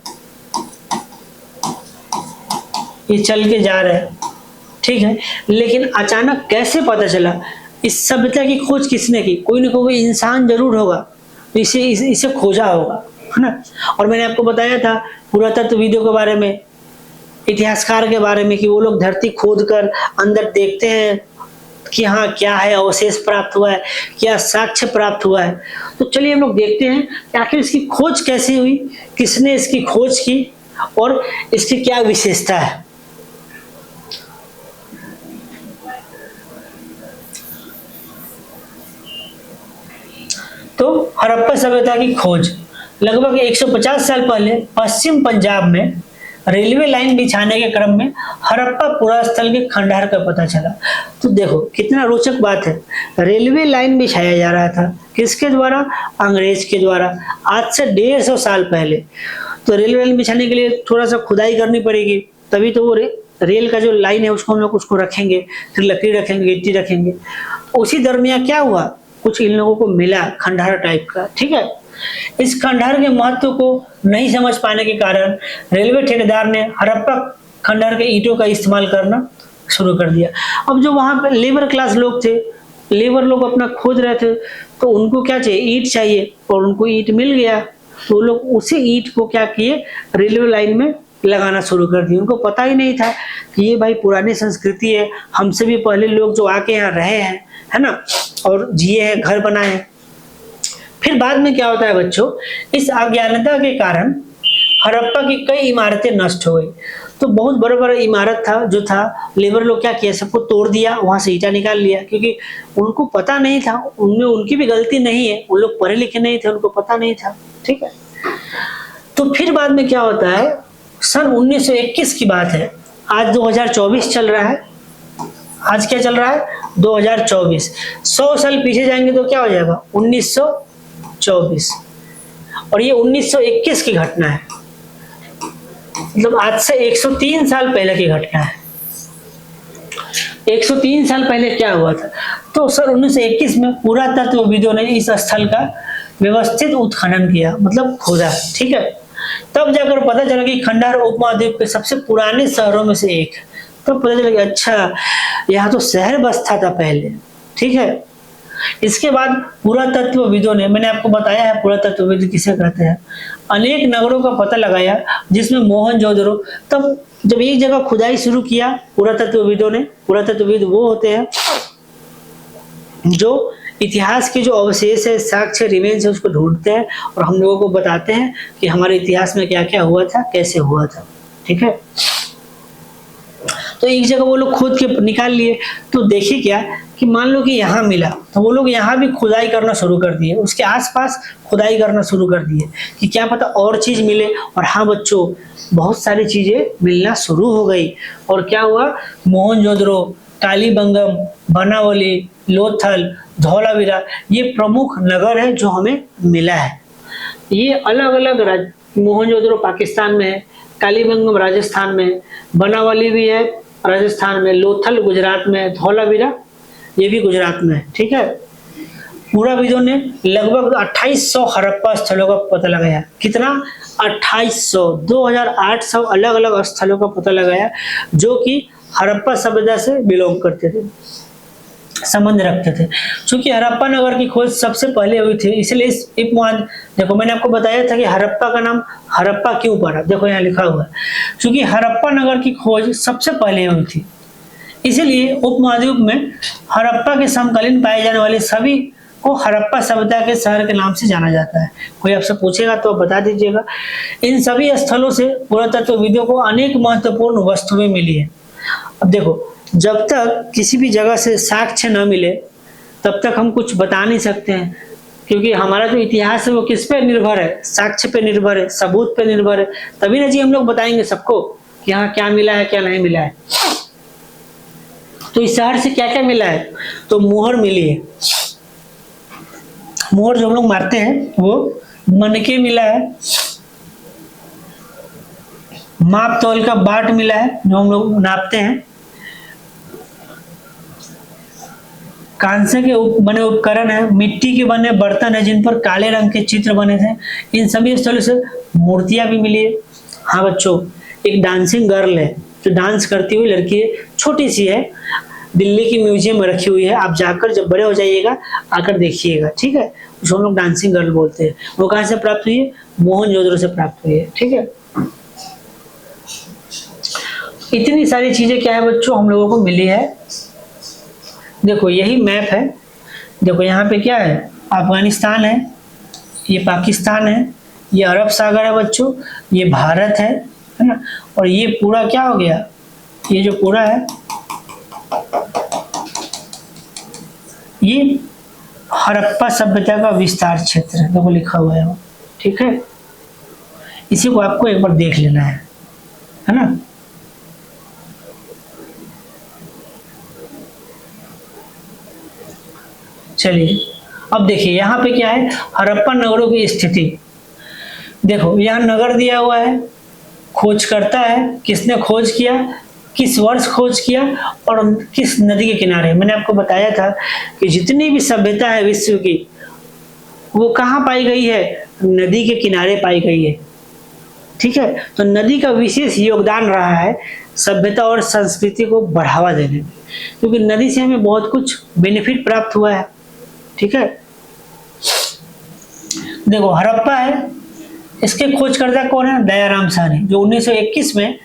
ये चल के जा रहे हैं, ठीक है, लेकिन अचानक कैसे पता चला? इस सभ्यता की खोज किसने की? कोई न कोई इंसान जरूर होगा, इसे खोजा होगा, है ना। और मैंने आपको बताया था पुरातत्वविदों के बारे में, इतिहासकार के बारे में, कि वो लोग धरती खोद कर अंदर देखते हैं कि हाँ क्या है, अवशेष प्राप्त हुआ है, क्या साक्ष्य प्राप्त हुआ है। तो चलिए हम लोग देखते हैं कि आखिर इसकी खोज कैसे हुई, किसने इसकी खोज की और इसकी क्या विशेषता है। तो हड़प्पा सभ्यता की खोज लगभग 150 साल पहले पश्चिम पंजाब में रेलवे लाइन बिछाने के क्रम में हड़प्पा पुरास्थल के खंडहर का पता चला। तो देखो कितना रोचक बात है, रेलवे लाइन बिछाया जा रहा था, किसके द्वारा? अंग्रेज के द्वारा, आज से 150 साल पहले। तो रेलवे लाइन बिछाने के लिए थोड़ा सा खुदाई करनी पड़ेगी, तभी तो वो रेल का जो लाइन है उसको हम लोग उसको रखेंगे, फिर लकड़ी रखेंगे, गिट्टी रखेंगे। उसी दरमियान क्या हुआ, कुछ इन लोगों को मिला खंडहर टाइप का, ठीक है। इस खंडहर के महत्व को नहीं समझ पाने के कारण रेलवे ठेकेदार ने हड़प्पा खंडहर के ईंटों का इस्तेमाल करना शुरू कर दिया। अब जो वहां पे लेबर क्लास लोग थे, लेबर लोग अपना खोद रहे थे, तो उनको क्या चाहिए, ईंट चाहिए, और उनको ईंट मिल गया, तो लोग उसी ईंट को क्या किए, रेलवे लाइन में लगाना शुरू कर दिया। उनको पता ही नहीं था कि ये भाई पुरानी संस्कृति है, हमसे भी पहले लोग जो आके यहाँ रहे हैं, है ना, और जिए हैं, घर बनाए हैं। फिर बाद में क्या होता है बच्चों, इस अज्ञानता के कारण हड़प्पा की कई इमारतें नष्ट हो गई। तो बहुत बड़ा बड़ा इमारत था जो था, लेबर लोग क्या किया, सबको तोड़ दिया, वहां से ईंटा निकाल लिया, क्योंकि उनको पता नहीं था, उनमें उनकी भी गलती नहीं है, उन लोग पढ़े लिखे नहीं थे, उनको पता नहीं था, ठीक है। तो फिर बाद में क्या होता है, सन 1921 की बात है, आज 2024 चल रहा है, आज क्या चल रहा है, 2024। 100 साल पीछे जाएंगे तो क्या हो जाएगा, 1924, और ये 1921 की घटना है, मतलब आज से 103 साल पहले की घटना है। 103 साल पहले क्या हुआ था, तो सर 1921 में पुरातत्वविदों ने इस स्थल का व्यवस्थित उत्खनन किया, मतलब खोदा, ठीक है। तब जाकर पता चला कि खंडहर उपमहाद्वीप के सबसे पुराने शहरों में से एक है। तब पता चला कि अच्छा यहाँ तो शहर बसता था पहले, ठीक है। इसके बाद पुरातत्वविदों ने, मैंने आपको बताया है पुरातत्वविद किसे कहते हैं, अनेक नगरों का पता लगाया, जिसमें मोहनजोदड़ो। तब जब एक जगह खुदाई शुरू किया पुरातत्वविदों ने, पुरातत्वविद वो होते हैं जो इतिहास के जो अवशेष है, साक्ष्य, रिमेन्स है, उसको ढूंढते हैं और हम लोगों को बताते हैं कि हमारे इतिहास में क्या क्या हुआ था, कैसे हुआ था, ठीक है। तो एक जगह वो लोग खोद के निकाल लिए, तो देखिए क्या कि मान लो कि यहाँ मिला तो वो लोग यहाँ भी खुदाई करना शुरू कर दिए, उसके आसपास खुदाई करना शुरू कर दिए कि क्या पता और चीज मिले। और हाँ बच्चों, बहुत सारी चीजें मिलना शुरू हो गई। और क्या हुआ, मोहनजोदड़ो, कालीबंगम, बनावली, लोथल, धौलावीरा, ये प्रमुख नगर है जो हमें मिला है। ये अलग अलग मोहनजोदड़ो पाकिस्तान में है, कालीबंगम राजस्थान में, बनावली भी है राजस्थान में, लोथल गुजरात में, धौलावीरा ये भी गुजरात में है। ठीक है, पुराविदों ने लगभग 2800 हड़प्पा स्थलों का पता लगाया। कितना? 2800, 2800 अलग अलग स्थलों का पता लगाया जो कि हड़प्पा सभ्यता से बिलोंग करते थे, संबंध रखते थे। क्योंकि हड़प्पा नगर की खोज सबसे पहले हुई थी, इसलिए इस देखो मैंने आपको बताया था कि हड़प्पा का नाम हड़प्पा क्यों पड़ा, देखो यहाँ लिखा हुआ है, क्योंकि हड़प्पा नगर की खोज सबसे पहले हुई थी, इसीलिए उपमहाद्वीप में हड़प्पा के समकालीन पाए जाने वाले सभी को हड़प्पा सभ्यता के शहर के नाम से जाना जाता है। कोई आपसे पूछेगा तो बता दीजिएगा। इन सभी स्थलों से पुरातत्वविदों को अनेक महत्वपूर्ण वस्तुएं मिली है। अब देखो, जब तक किसी भी जगह से साक्ष्य न मिले तब तक हम कुछ बता नहीं सकते हैं, क्योंकि हमारा जो इतिहास है वो किस पे निर्भर है, साक्ष्य पे निर्भर है, सबूत पे निर्भर है, तभी ना जी हम लोग बताएंगे सबको कि हाँ क्या मिला है क्या नहीं मिला है। तो इस शहर से क्या क्या मिला है, तो मोहर मिली है, मोहर जो हम लोग मारते हैं वो, मनके मिला है, माप तौल का बाट मिला है जो हम लोग नापते हैं, कांसे के बने उपकरण है, मिट्टी के बने बर्तन है जिन पर काले रंग के चित्र बने थे। इन सभी स्थलों से मूर्तियां भी मिली है। हाँ बच्चों, एक डांसिंग गर्ल है जो डांस करती हुई लड़की है, छोटी सी है, दिल्ली की म्यूजियम में रखी हुई है। आप जाकर जब बड़े हो जाइएगा आकर देखिएगा, ठीक है। उसको हम लोग डांसिंग गर्ल बोलते हैं। वो कहाँ से प्राप्त हुई है? मोहनजोदड़ो से प्राप्त हुई है, ठीक है। इतनी सारी चीजें क्या है बच्चों हम लोगों को मिली है। देखो यही मैप है, देखो यहाँ पे क्या है, अफगानिस्तान है, ये पाकिस्तान है, ये अरब सागर है बच्चों, ये भारत है ना, और ये पूरा क्या हो गया, ये जो पूरा है ये हड़प्पा सभ्यता का विस्तार क्षेत्र है, देखो लिखा हुआ है, ठीक है। इसी को आपको एक बार देख लेना है ना। चलिए अब देखिए यहाँ पे क्या है, हड़प्पा नगरों की स्थिति। देखो यहाँ नगर दिया हुआ है, खोज करता है, किसने खोज किया, किस वर्ष खोज किया और किस नदी के किनारे। मैंने आपको बताया था कि जितनी भी सभ्यता है विश्व की वो कहाँ पाई गई है, नदी के किनारे पाई गई है, ठीक है। तो नदी का विशेष योगदान रहा है सभ्यता और संस्कृति को बढ़ावा देने में, क्योंकि नदी से हमें बहुत कुछ बेनिफिट प्राप्त हुआ है, ठीक है। देखो हड़प्पा है, इसके खोजकर्ता कौन है, दयाराम साहनी, जो 1921 में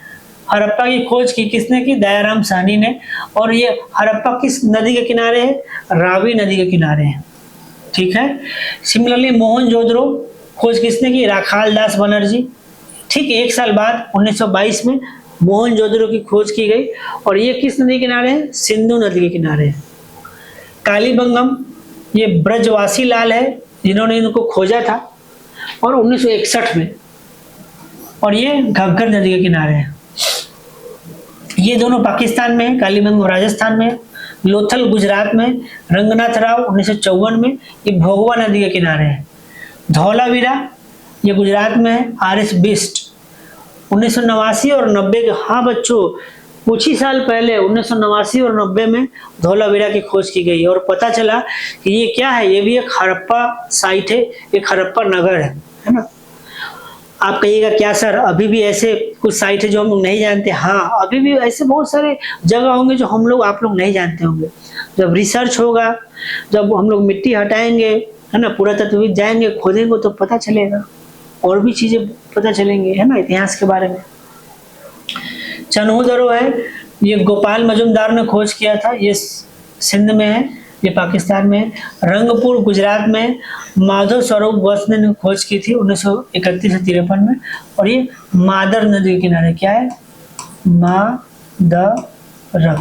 हड़प्पा की खोज की, किसने की, दयाराम साहनी ने। और ये हड़प्पा किस नदी के किनारे है, रावी नदी के किनारे है, ठीक है। सिमिलरली मोहनजोदड़ो खोज किसने की, राखाल दास बनर्जी। ठीक 1 साल बाद 1922 में मोहनजोदड़ो की खोज की गई और ये किस नदी के किनारे है, सिंधु नदी के किनारे है। कालीबंगम, ये ब्रजवासी लाल है जिन्होंने इनको खोजा था और 1961 में, और ये घग्गर नदी के किनारे है। ये दोनों पाकिस्तान में है, कालीबंगम राजस्थान में, लोथल गुजरात में, रंगनाथ राव 1954 में, ये भोगवा नदी के किनारे है। धौलावीरा ये गुजरात में है, आरएस बिस्ट 1989 और 90 के, हाँ बच्चों कुछ ही साल पहले 1989 और 90 में धौलावीरा की खोज की गई और पता चला कि ये क्या है, ये भी एक हड़प्पा साइट है, एक हड़प्पा नगर है ना। आप कहिएगा क्या सर अभी भी ऐसे कुछ साइट है जो हम लोग नहीं जानते, हाँ अभी भी ऐसे बहुत सारे जगह होंगे जो हम लोग आप लोग नहीं जानते होंगे। जब रिसर्च होगा, जब हम लोग मिट्टी हटाएंगे है ना, पुरातत्वविद जाएंगे खोदेंगे तो पता चलेगा, और भी चीजें पता चलेंगे है ना इतिहास के बारे में। चन्हू है, ये गोपाल मजुमदार ने खोज किया था, ये सिंध में है, ये पाकिस्तान में है। रंगपुर गुजरात में माधव स्वरूप वत्स ने खोज की थी 1931 से 53 में, और ये मादर नदी के किनारे क्या है, मादर र।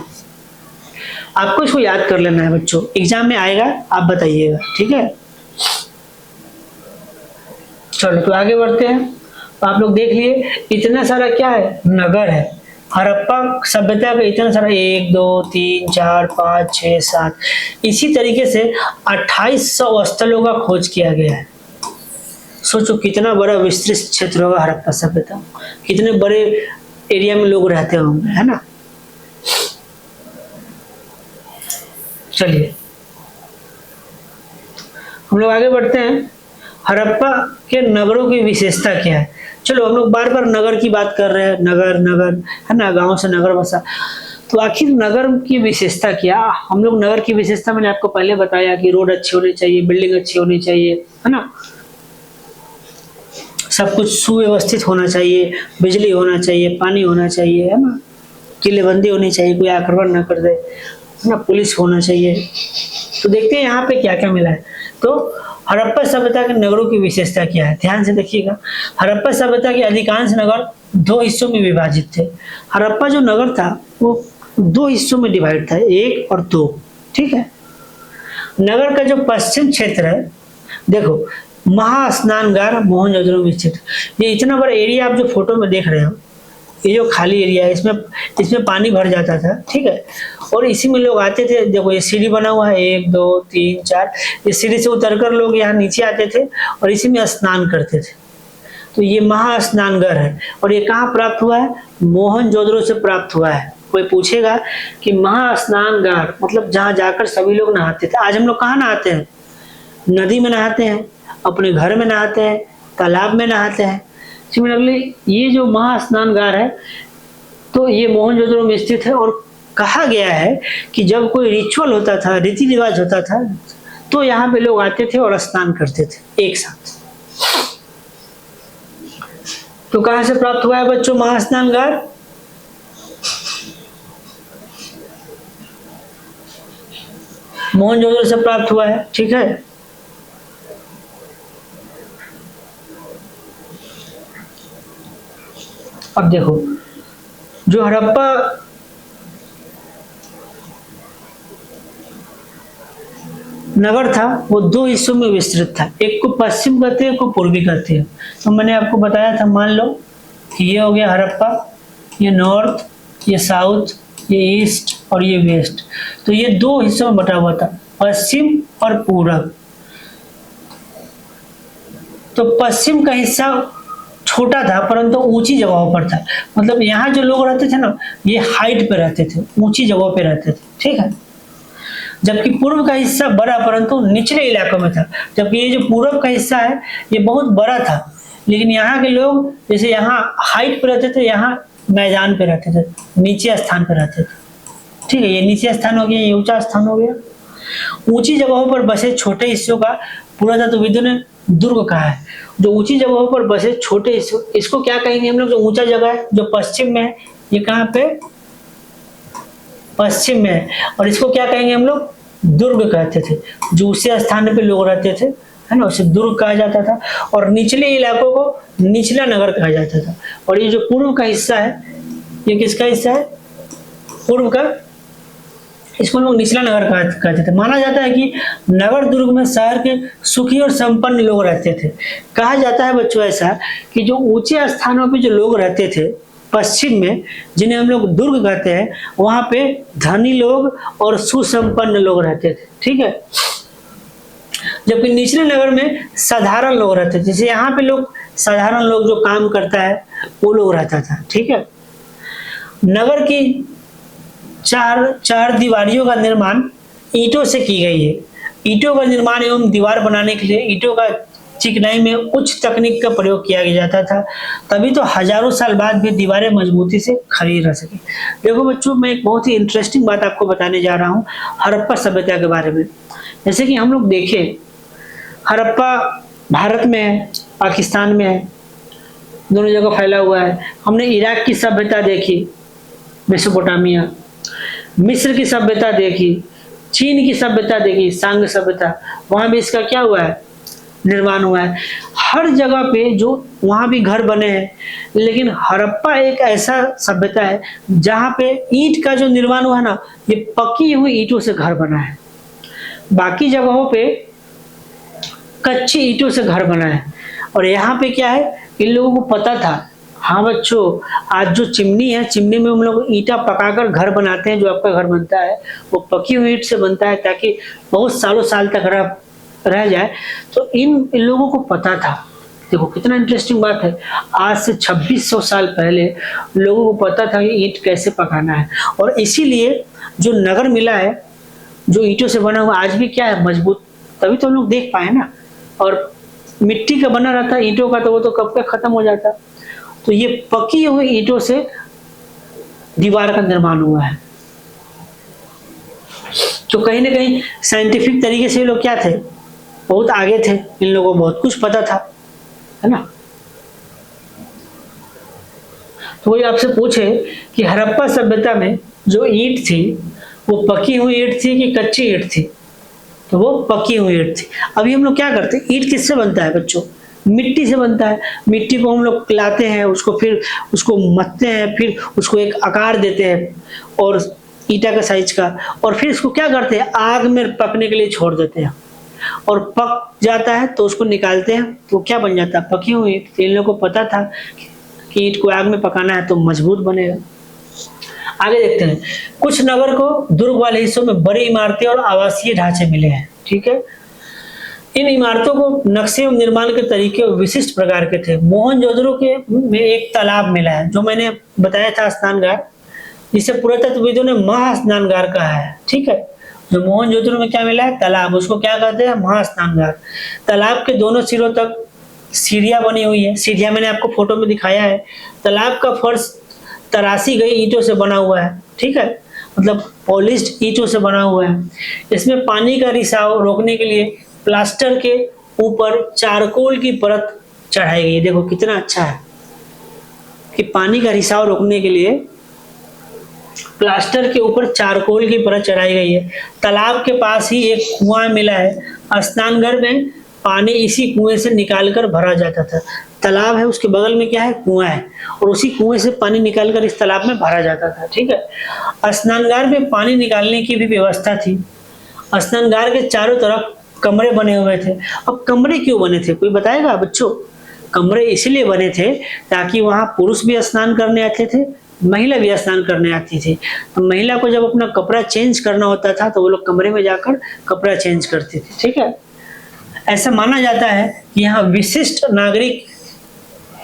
आपको इसको याद कर लेना है बच्चों, एग्जाम में आएगा, आप बताइएगा, ठीक है। चलो तो आगे बढ़ते हैं। तो आप लोग देख लिए इतना सारा क्या है, नगर है। हड़प्पा सभ्यता का इतना सारा 1 2 3 4 5 6 7, इसी तरीके से 2800 स्थलों का खोज किया गया है। सोचो कितना बड़ा विस्तृत क्षेत्र होगा हड़प्पा सभ्यता, कितने बड़े एरिया में लोग रहते होंगे, है ना। चलिए हम लोग आगे बढ़ते हैं। हड़प्पा के नगरों की विशेषता क्या है। चलो हम लोग बार बार नगर की बात कर रहे हैं, नगर नगर है ना, गांव से नगर बसा। तो आखिर नगर की विशेषता क्या। हम लोग नगर की विशेषता मैंने आपको पहले बताया कि रोड अच्छी होनी चाहिए, बिल्डिंग अच्छी होनी चाहिए, है ना, सब कुछ सुव्यवस्थित होना चाहिए, बिजली होना चाहिए, पानी होना चाहिए, है ना, किलेबंदी होनी चाहिए, कोई आक्रमण ना कर दे, है ना, पुलिस होना चाहिए। तो देखते हैं यहाँ पे क्या क्या मिला है। तो हड़प्पा सभ्यता के नगरों की विशेषता क्या है, ध्यान से देखिएगा। हड़प्पा सभ्यता के अधिकांश नगर 2 हिस्सों में विभाजित थे। हड़प्पा जो नगर था वो 2 हिस्सों में डिवाइड था, 1 और 2, ठीक है। नगर का जो पश्चिम क्षेत्र है, देखो महास्नानगार मोहनजोदड़ो में स्थित। ये इतना बड़ा एरिया आप जो फोटो में देख रहे हो, ये जो खाली एरिया है, इसमें पानी भर जाता था, ठीक है। और इसी में लोग आते थे। देखो ये सीढ़ी बना हुआ है, 1 2 3 4, इस सीढ़ी से उतरकर लोग यहाँ नीचे आते थे और इसी में स्नान करते थे। तो ये महास्नानघर है। और ये कहाँ प्राप्त हुआ है, मोहनजोदड़ो से प्राप्त हुआ है। कोई पूछेगा कि महास्नानघर मतलब जहाँ जाकर सभी लोग नहाते थे। आज हम लोग कहाँ नहाते हैं, नदी में नहाते हैं, अपने घर में नहाते हैं, तालाब में नहाते हैं। सिमिलरली ये जो महास्नानघर है तो ये मोहनजोदड़ो में स्थित है। और कहा गया है कि जब कोई रिचुअल होता था, रीति रिवाज होता था, तो यहाँ पे लोग आते थे और स्नान करते थे एक साथ। तो कहां से प्राप्त हुआ है बच्चों महास्नानघर, मोहनजोदड़ो से प्राप्त हुआ है, ठीक है। अब देखो जो हड़प्पा नगर था वो 2 हिस्सों में विस्तृत था। एक को पश्चिम कहते हैं, एक को पूर्वी कहते हैं। तो मैंने आपको बताया था, मान लो कि ये हो गया हड़प्पा, ये नॉर्थ, ये साउथ, ये ईस्ट और ये वेस्ट। तो ये 2 हिस्सों में बटा हुआ था, पश्चिम और पूरब। तो पश्चिम का हिस्सा छोटा था परंतु ऊंची जगहों पर था। मतलब यहाँ जो लोग रहते थे ना, ये हाइट पे रहते थे, ऊंची जगहों पे रहते थे, ठीक है। जबकि पूर्व का हिस्सा बड़ा परंतु निचले इलाकों में था। जबकि ये जो पूर्व का हिस्सा है ये बहुत बड़ा था, लेकिन यहाँ के लोग जैसे यहाँ हाइट पे रहते थे, यहाँ मैदान पे रहते थे, नीचे स्थान पे रहते थे, ठीक है। ये नीचे स्थान हो गया, ये ऊंचा स्थान हो गया। ऊंची जगहों पर बसे छोटे हिस्सों का पुरातत्वविदों ने दुर्ग कहा है। जो ऊंची जगहों पर बसे छोटे हिस्सों, इसको क्या कहेंगे हम लोग, जो ऊंचा जगह है जो पश्चिम में है, ये कहाँ पे पश्चिम में है। और इसको क्या कहेंगे हम लोग, दुर्ग कहते थे। जो ऊंचे स्थान पे लोग रहते थे, है ना, उसे दुर्ग कहा जाता था। और निचले इलाकों को निचला नगर कहा जाता था। और ये जो पूर्व का हिस्सा है, ये किसका हिस्सा है, पूर्व का, इसको लोग निचला नगर कहते थे। माना जाता है कि नगर दुर्ग में शहर के सुखी और संपन्न लोग रहते थे। कहा जाता है बच्चों ऐसा कि जो ऊंचे स्थानों पे जो लोग रहते थे पश्चिम में, जिन्हें हम लोग दुर्ग कहते हैं, वहां पे धनी लोग और सुसंपन्न लोग रहते थे, ठीक है। जबकि निचले नगर में साधारण लोग रहते थे। जैसे यहाँ पे लोग साधारण लोग जो काम करता है वो लोग रहता था, ठीक है। नगर की चार दीवारियों का निर्माण ईंटों से की गई है। ईंटों का निर्माण एवं दीवार बनाने के लिए ईंटों का चिकनाई में उच्च तकनीक का प्रयोग किया जाता था, तभी तो हजारों साल बाद भी दीवारें मजबूती से खड़ी रह सकी। देखो बच्चों, मैं एक बहुत ही इंटरेस्टिंग बात आपको बताने जा रहा हूँ हड़प्पा सभ्यता के बारे में। जैसे कि हम लोग देखें, हड़प्पा भारत में है, पाकिस्तान में है, दोनों जगह फैला हुआ है। हमने इराक की सभ्यता देखी, मेसोपोटामिया, मिस्र की सभ्यता देखी, चीन की सभ्यता देखी, सांग सभ्यता, वहां भी इसका क्या हुआ है, निर्माण हुआ है। हर जगह पे जो वहाँ भी घर बने हैं, लेकिन हड़प्पा एक ऐसा सभ्यता है जहाँ पे ईंट का जो निर्माण हुआ है ना, ये पकी हुई ईंटों से घर बना है। बाकी जगहों पे कच्ची ईंटों से घर बना है, और यहाँ पे क्या है, इन लोगों को पता था। हाँ बच्चों, आज जो चिमनी है, चिमनी में हम लोग ईंटा पकाकर घर बनाते हैं। जो आपका घर बनता है वो पकी हुई ईंट से बनता है, ताकि बहुत सालों साल तक रह जाए। तो इन लोगों को पता था। देखो कितना इंटरेस्टिंग बात है, आज से 2600 साल पहले लोगों को पता था कि ईंट कैसे पकाना है। और इसीलिए जो नगर मिला है, जो ईंटों से बना हुआ, आज भी क्या है, मजबूत। तभी तो हम लोग देख पाए ना। और मिट्टी का बना रहता, ईंटों का तो वो तो कब का खत्म हो जाता। तो ये पकी हुई ईंटों से दीवार का निर्माण हुआ है। तो कहीं ना कहीं साइंटिफिक तरीके से लोग क्या थे, बहुत आगे थे। इन लोगों को बहुत कुछ पता था, है ना। तो वही आपसे पूछे कि हड़प्पा सभ्यता में जो ईंट थी वो पकी हुई ईंट थी कि कच्ची ईंट थी, तो वो पकी हुई ईंट थी। अभी हम लोग क्या करते हैं, ईंट किससे बनता है बच्चों, मिट्टी से बनता है। मिट्टी को हम लोग लाते हैं, उसको फिर उसको मथते हैं, फिर उसको एक आकार देते हैं और ईंटा का साइज का, और फिर इसको क्या करते हैं, आग में पकने के लिए छोड़ देते हैं। और पक जाता है तो उसको निकालते हैं, तो क्या बन जाता है, पकी हुई ईंट। इन लोगों को पता था कि ईंट को आग में पकाना है तो मजबूत बनेगा। आगे देखते हैं, कुछ नगर को दुर्ग वाले हिस्सों में बड़ी इमारतें और आवासीय ढांचे मिले हैं। ठीक है, इन इमारतों को नक्शे और निर्माण के तरीके विशिष्ट प्रकार के थे। मोहनजोदड़ो के में एक तालाब मिला है, जो मैंने बताया था, स्नानगार, जिसे पुरातत्वविदों ने महास्नानगार कहा है। ठीक है, जो मोहनजोदड़ो में क्या मिला है, तालाब, उसको क्या कहते हैं, महास्नानगार। तालाब के दोनों सिरों तक सीढ़ियां बनी हुई है। सीढ़ियां मैंने आपको फोटो में दिखाया है। तालाब का फर्श तराशी गई ईंटों से बना हुआ है। ठीक है, मतलब पॉलिश्ड ईंटों से बना हुआ है। इसमें पानी का रिसाव रोकने के लिए प्लास्टर के ऊपर चारकोल की परत चढ़ाई गई है। देखो कितना अच्छा है कि पानी का रिसाव रोकने के लिए प्लास्टर के ऊपर चारकोल की परत चढ़ाई गई है। तालाब के पास ही एक कुआं मिला है। स्नानघर में पानी इसी कुएं से निकालकर भरा जाता था। तालाब है, उसके बगल में क्या है, कुआं है, और उसी कुएं से पानी निकालकर इस तालाब में भरा जाता था। ठीक है, स्नानघर में पानी निकालने की भी व्यवस्था थी। स्नानघर के चारों तरफ कमरे बने हुए थे। अब कमरे क्यों बने थे, कोई बताएगा बच्चों? कमरे इसलिए बने थे ताकि वहां पुरुष भी स्नान करने आते थे, महिला भी स्नान करने आती थी। तो महिला को जब अपना कपड़ा चेंज करना होता था तो वो लोग कमरे में जाकर कपड़ा चेंज करती थी। ठीक है, ऐसा माना जाता है कि यहाँ विशिष्ट नागरिक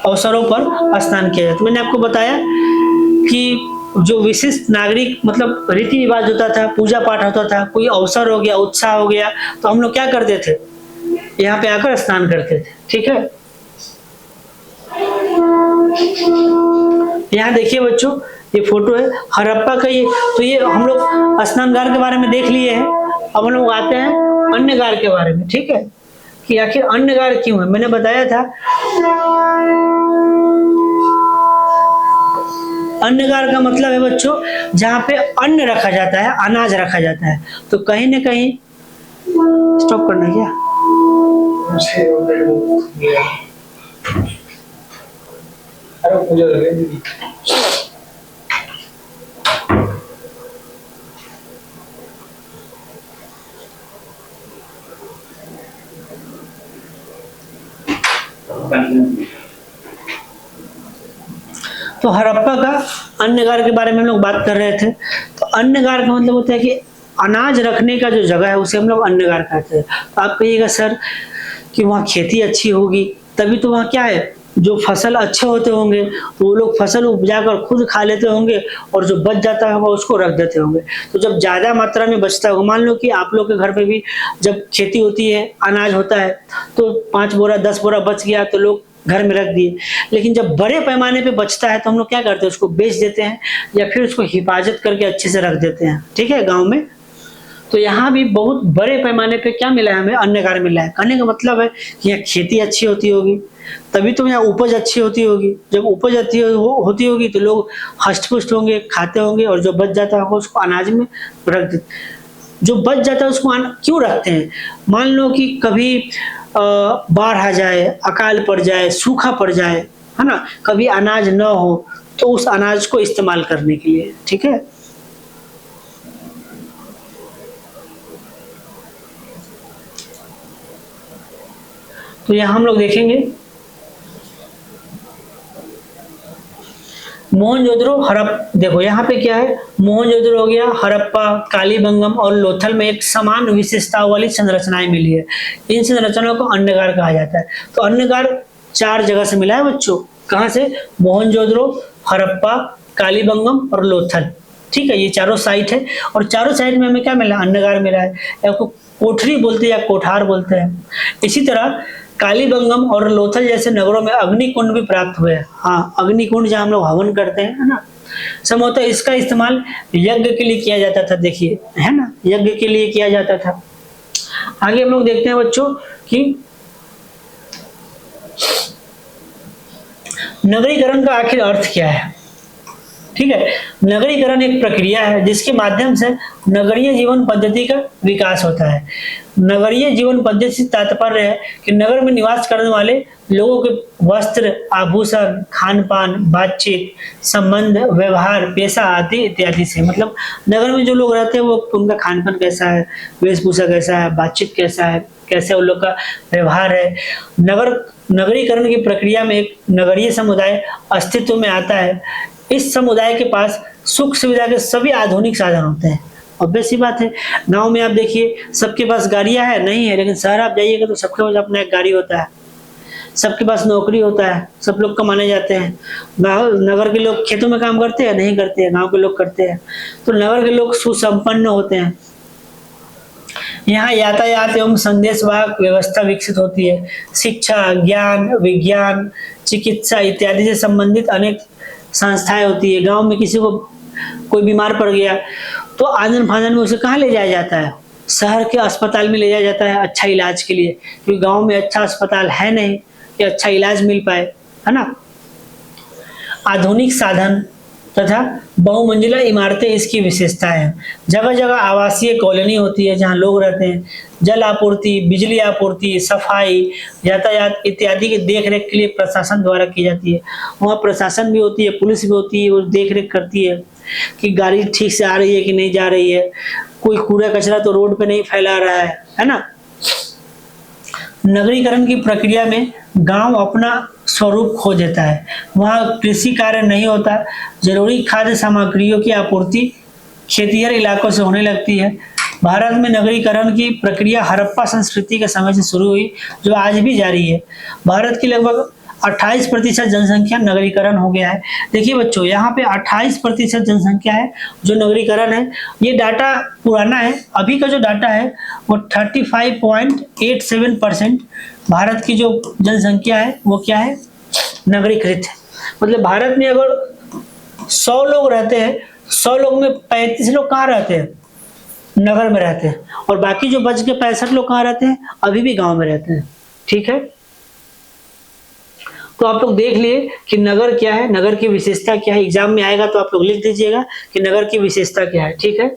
अवसरों पर स्नान किया जाता। मैंने आपको बताया कि जो विशिष्ट नागरिक मतलब रीति रिवाज होता था, पूजा पाठ होता था, कोई अवसर हो गया, उत्साह हो गया, तो हम लोग क्या करते थे, यहाँ पे आकर स्नान करते थे। ठीक है, यहाँ देखिए बच्चों, ये फोटो है हड़प्पा का। ये तो ये हम लोग स्नानघर के बारे में देख लिए हैं। अब हम लोग आते हैं अन्नगार के बारे में। ठीक है, कि आखिर अन्नगार क्यों है। मैंने बताया था अन्नगार का मतलब है बच्चों जहाँ पे अन्न रखा जाता है, अनाज रखा जाता है। तो कहीं ना कहीं स्टॉप करना क्या, तो हड़प्पा का अन्नगार के बारे में हम लोग बात कर रहे थे। तो अन्नगार का मतलब होता है कि अनाज रखने का जो जगह है उसे हम लोग अन्नगार कहते हैं। तो आप कहिएगा सर कि वहाँ खेती अच्छी होगी, तभी तो वहाँ क्या है, जो फसल अच्छे होते होंगे तो वो लोग फसल उपजाकर खुद खा लेते होंगे, और जो बच जाता है वो उसको रख देते होंगे। तो जब ज्यादा मात्रा में बचता होगा, मान लो कि आप लोग के घर पे भी जब खेती होती है, अनाज होता है, तो 5 बोरा 10 बोरा बच गया तो लोग घर में रख दिए। लेकिन जब बड़े पैमाने पे बचता है तो हम लोग क्या करते हैं, उसको बेच देते हैं या फिर उसको हिफाजत करके अच्छे से रख देते हैं। ठीक है, गाँव में। तो यहाँ भी बहुत बड़े पैमाने पे क्या मिला है, हमें अन्नगार मिला है। कहने का मतलब है कि यहाँ खेती अच्छी होती होगी, तभी तो यहाँ उपज अच्छी होती होगी। जब उपज अच्छी होती होगी तो लोग हष्ट पुष्ट होंगे, खाते होंगे, और जो बच जाता है उसको अनाज में रख देते। जो बच जाता है उसको क्यों रखते हैं, मान लो कि कभी बाढ़ आ जाए, अकाल पड़ जाए, सूखा पड़ जाए, है ना, कभी अनाज न हो, तो उस अनाज को इस्तेमाल करने के लिए, ठीक है। तो यहां हम लोग देखेंगे मोहनजोदड़ो देखो यहाँ पे क्या है, मोहनजोदड़ो हो गया, हड़प्पा, कालीबंगम और लोथल में एक समान विशेषताओं वाली संरचनाएं मिली है। इन संरचनाओं को अन्यगार कहा जाता है। तो अन्यगार 4 जगह से मिला है बच्चों। कहाँ से? मोहनजोदड़ो, हड़प्पा, कालीबंगम और लोथल, ठीक है। ये चारों साइट है और चारों साइट में हमें क्या मिला? अन्यगार मिला है, या कोठरी बोलते हैं या कोठार बोलते हैं। इसी तरह कालीबंगम और लोथल जैसे नगरों में अग्निकुंड भी प्राप्त हुए हैं। हाँ, अग्निकुंड जहाँ हम लोग हवन करते हैं, है ना। संभवतः इसका इस्तेमाल यज्ञ के लिए किया जाता था, देखिए, है ना, यज्ञ के लिए किया जाता था। आगे हम लोग देखते हैं बच्चों कि नगरीकरण का आखिर अर्थ क्या है, ठीक है। नगरीकरण एक प्रक्रिया है जिसके माध्यम से नगरीय जीवन पद्धति का विकास होता है। नगरीय जीवन पद्धति से तात्पर्य है कि नगर में निवास करने वाले लोगों के वस्त्र, आभूषण, खान पान, बातचीत, संबंध, व्यवहार, पेशा आदि इत्यादि से, मतलब नगर में जो लोग रहते हैं वो उनका खान पान कैसा है, वेशभूषा कैसा है, बातचीत कैसा है, कैसे उन लोग का व्यवहार है। नगरीकरण की प्रक्रिया में एक नगरीय समुदाय अस्तित्व में आता है। इस समुदाय के पास सुख सुविधा के सभी आधुनिक साधन होते हैं। ऑब्वियस सी बात है, गांव में आप देखिए सबके पास गाड़ियां है नहीं है, लेकिन शहर आप जाइएगा तो सबके पास अपना एक गाड़ी होता है, सबके पास नौकरी होता है, सब लोग कमाने जाते हैं। नगर के लोग खेतों में काम करते हैं नहीं करते हैं, गांव के लोग करते हैं। तो नगर के लोग सुसंपन्न होते हैं। यहाँ यातायात एवं संदेशवाहक व्यवस्था विकसित होती है। शिक्षा, ज्ञान, विज्ञान, चिकित्सा इत्यादि से संबंधित अनेक संस्थाएं होती है। गांव में किसी को कोई बीमार पड़ गया तो आंजन फांजन में उसे कहाँ ले जाया जाता है? शहर के अस्पताल में ले जाया जाता है अच्छा इलाज के लिए, क्योंकि गांव में अच्छा अस्पताल है नहीं कि अच्छा इलाज मिल पाए, है ना। आधुनिक साधन तथा बहुमंजिला इमारतें इसकी विशेषता है। जगह जगह आवासीय कॉलोनी होती है जहाँ लोग रहते हैं। जल आपूर्ति, बिजली आपूर्ति, सफाई, यातायात इत्यादि की देखरेख के लिए प्रशासन द्वारा की जाती है। वहाँ प्रशासन भी होती है, पुलिस भी होती है, वो देखरेख करती है कि गाड़ी ठीक से आ रही है कि नहीं जा रही है, कोई कूड़ा कचरा तो रोड पे नहीं फैला रहा है ना। नगरीकरण की प्रक्रिया में गांव अपना स्वरूप खो देता है। वहाँ कृषि कार्य नहीं होता। जरूरी खाद्य सामग्रियों की आपूर्ति खेतिहर इलाकों से होने लगती है। भारत में नगरीकरण की प्रक्रिया हड़प्पा संस्कृति के समय से शुरू हुई, जो आज भी जारी है। भारत की लगभग 28% जनसंख्या नगरीकरण हो गया है। देखिए बच्चों, यहाँ पे 28% जनसंख्या है जो नगरीकरण है। ये डाटा पुराना है, अभी का जो डाटा है वो 35.87% भारत की जो जनसंख्या है वो क्या है? नगरीकृत है। मतलब भारत में अगर 100 लोग रहते हैं, 100 लोग में 35 लोग कहाँ रहते हैं? नगर में रहते हैं, और बाकी जो बच के 65 लोग कहाँ रहते हैं? अभी भी गांव में रहते हैं, ठीक है। तो आप लोग देख लिए कि नगर क्या है, नगर की विशेषता क्या है। एग्जाम में आएगा तो आप लोग लिख दीजिएगा कि नगर की विशेषता क्या है, ठीक है।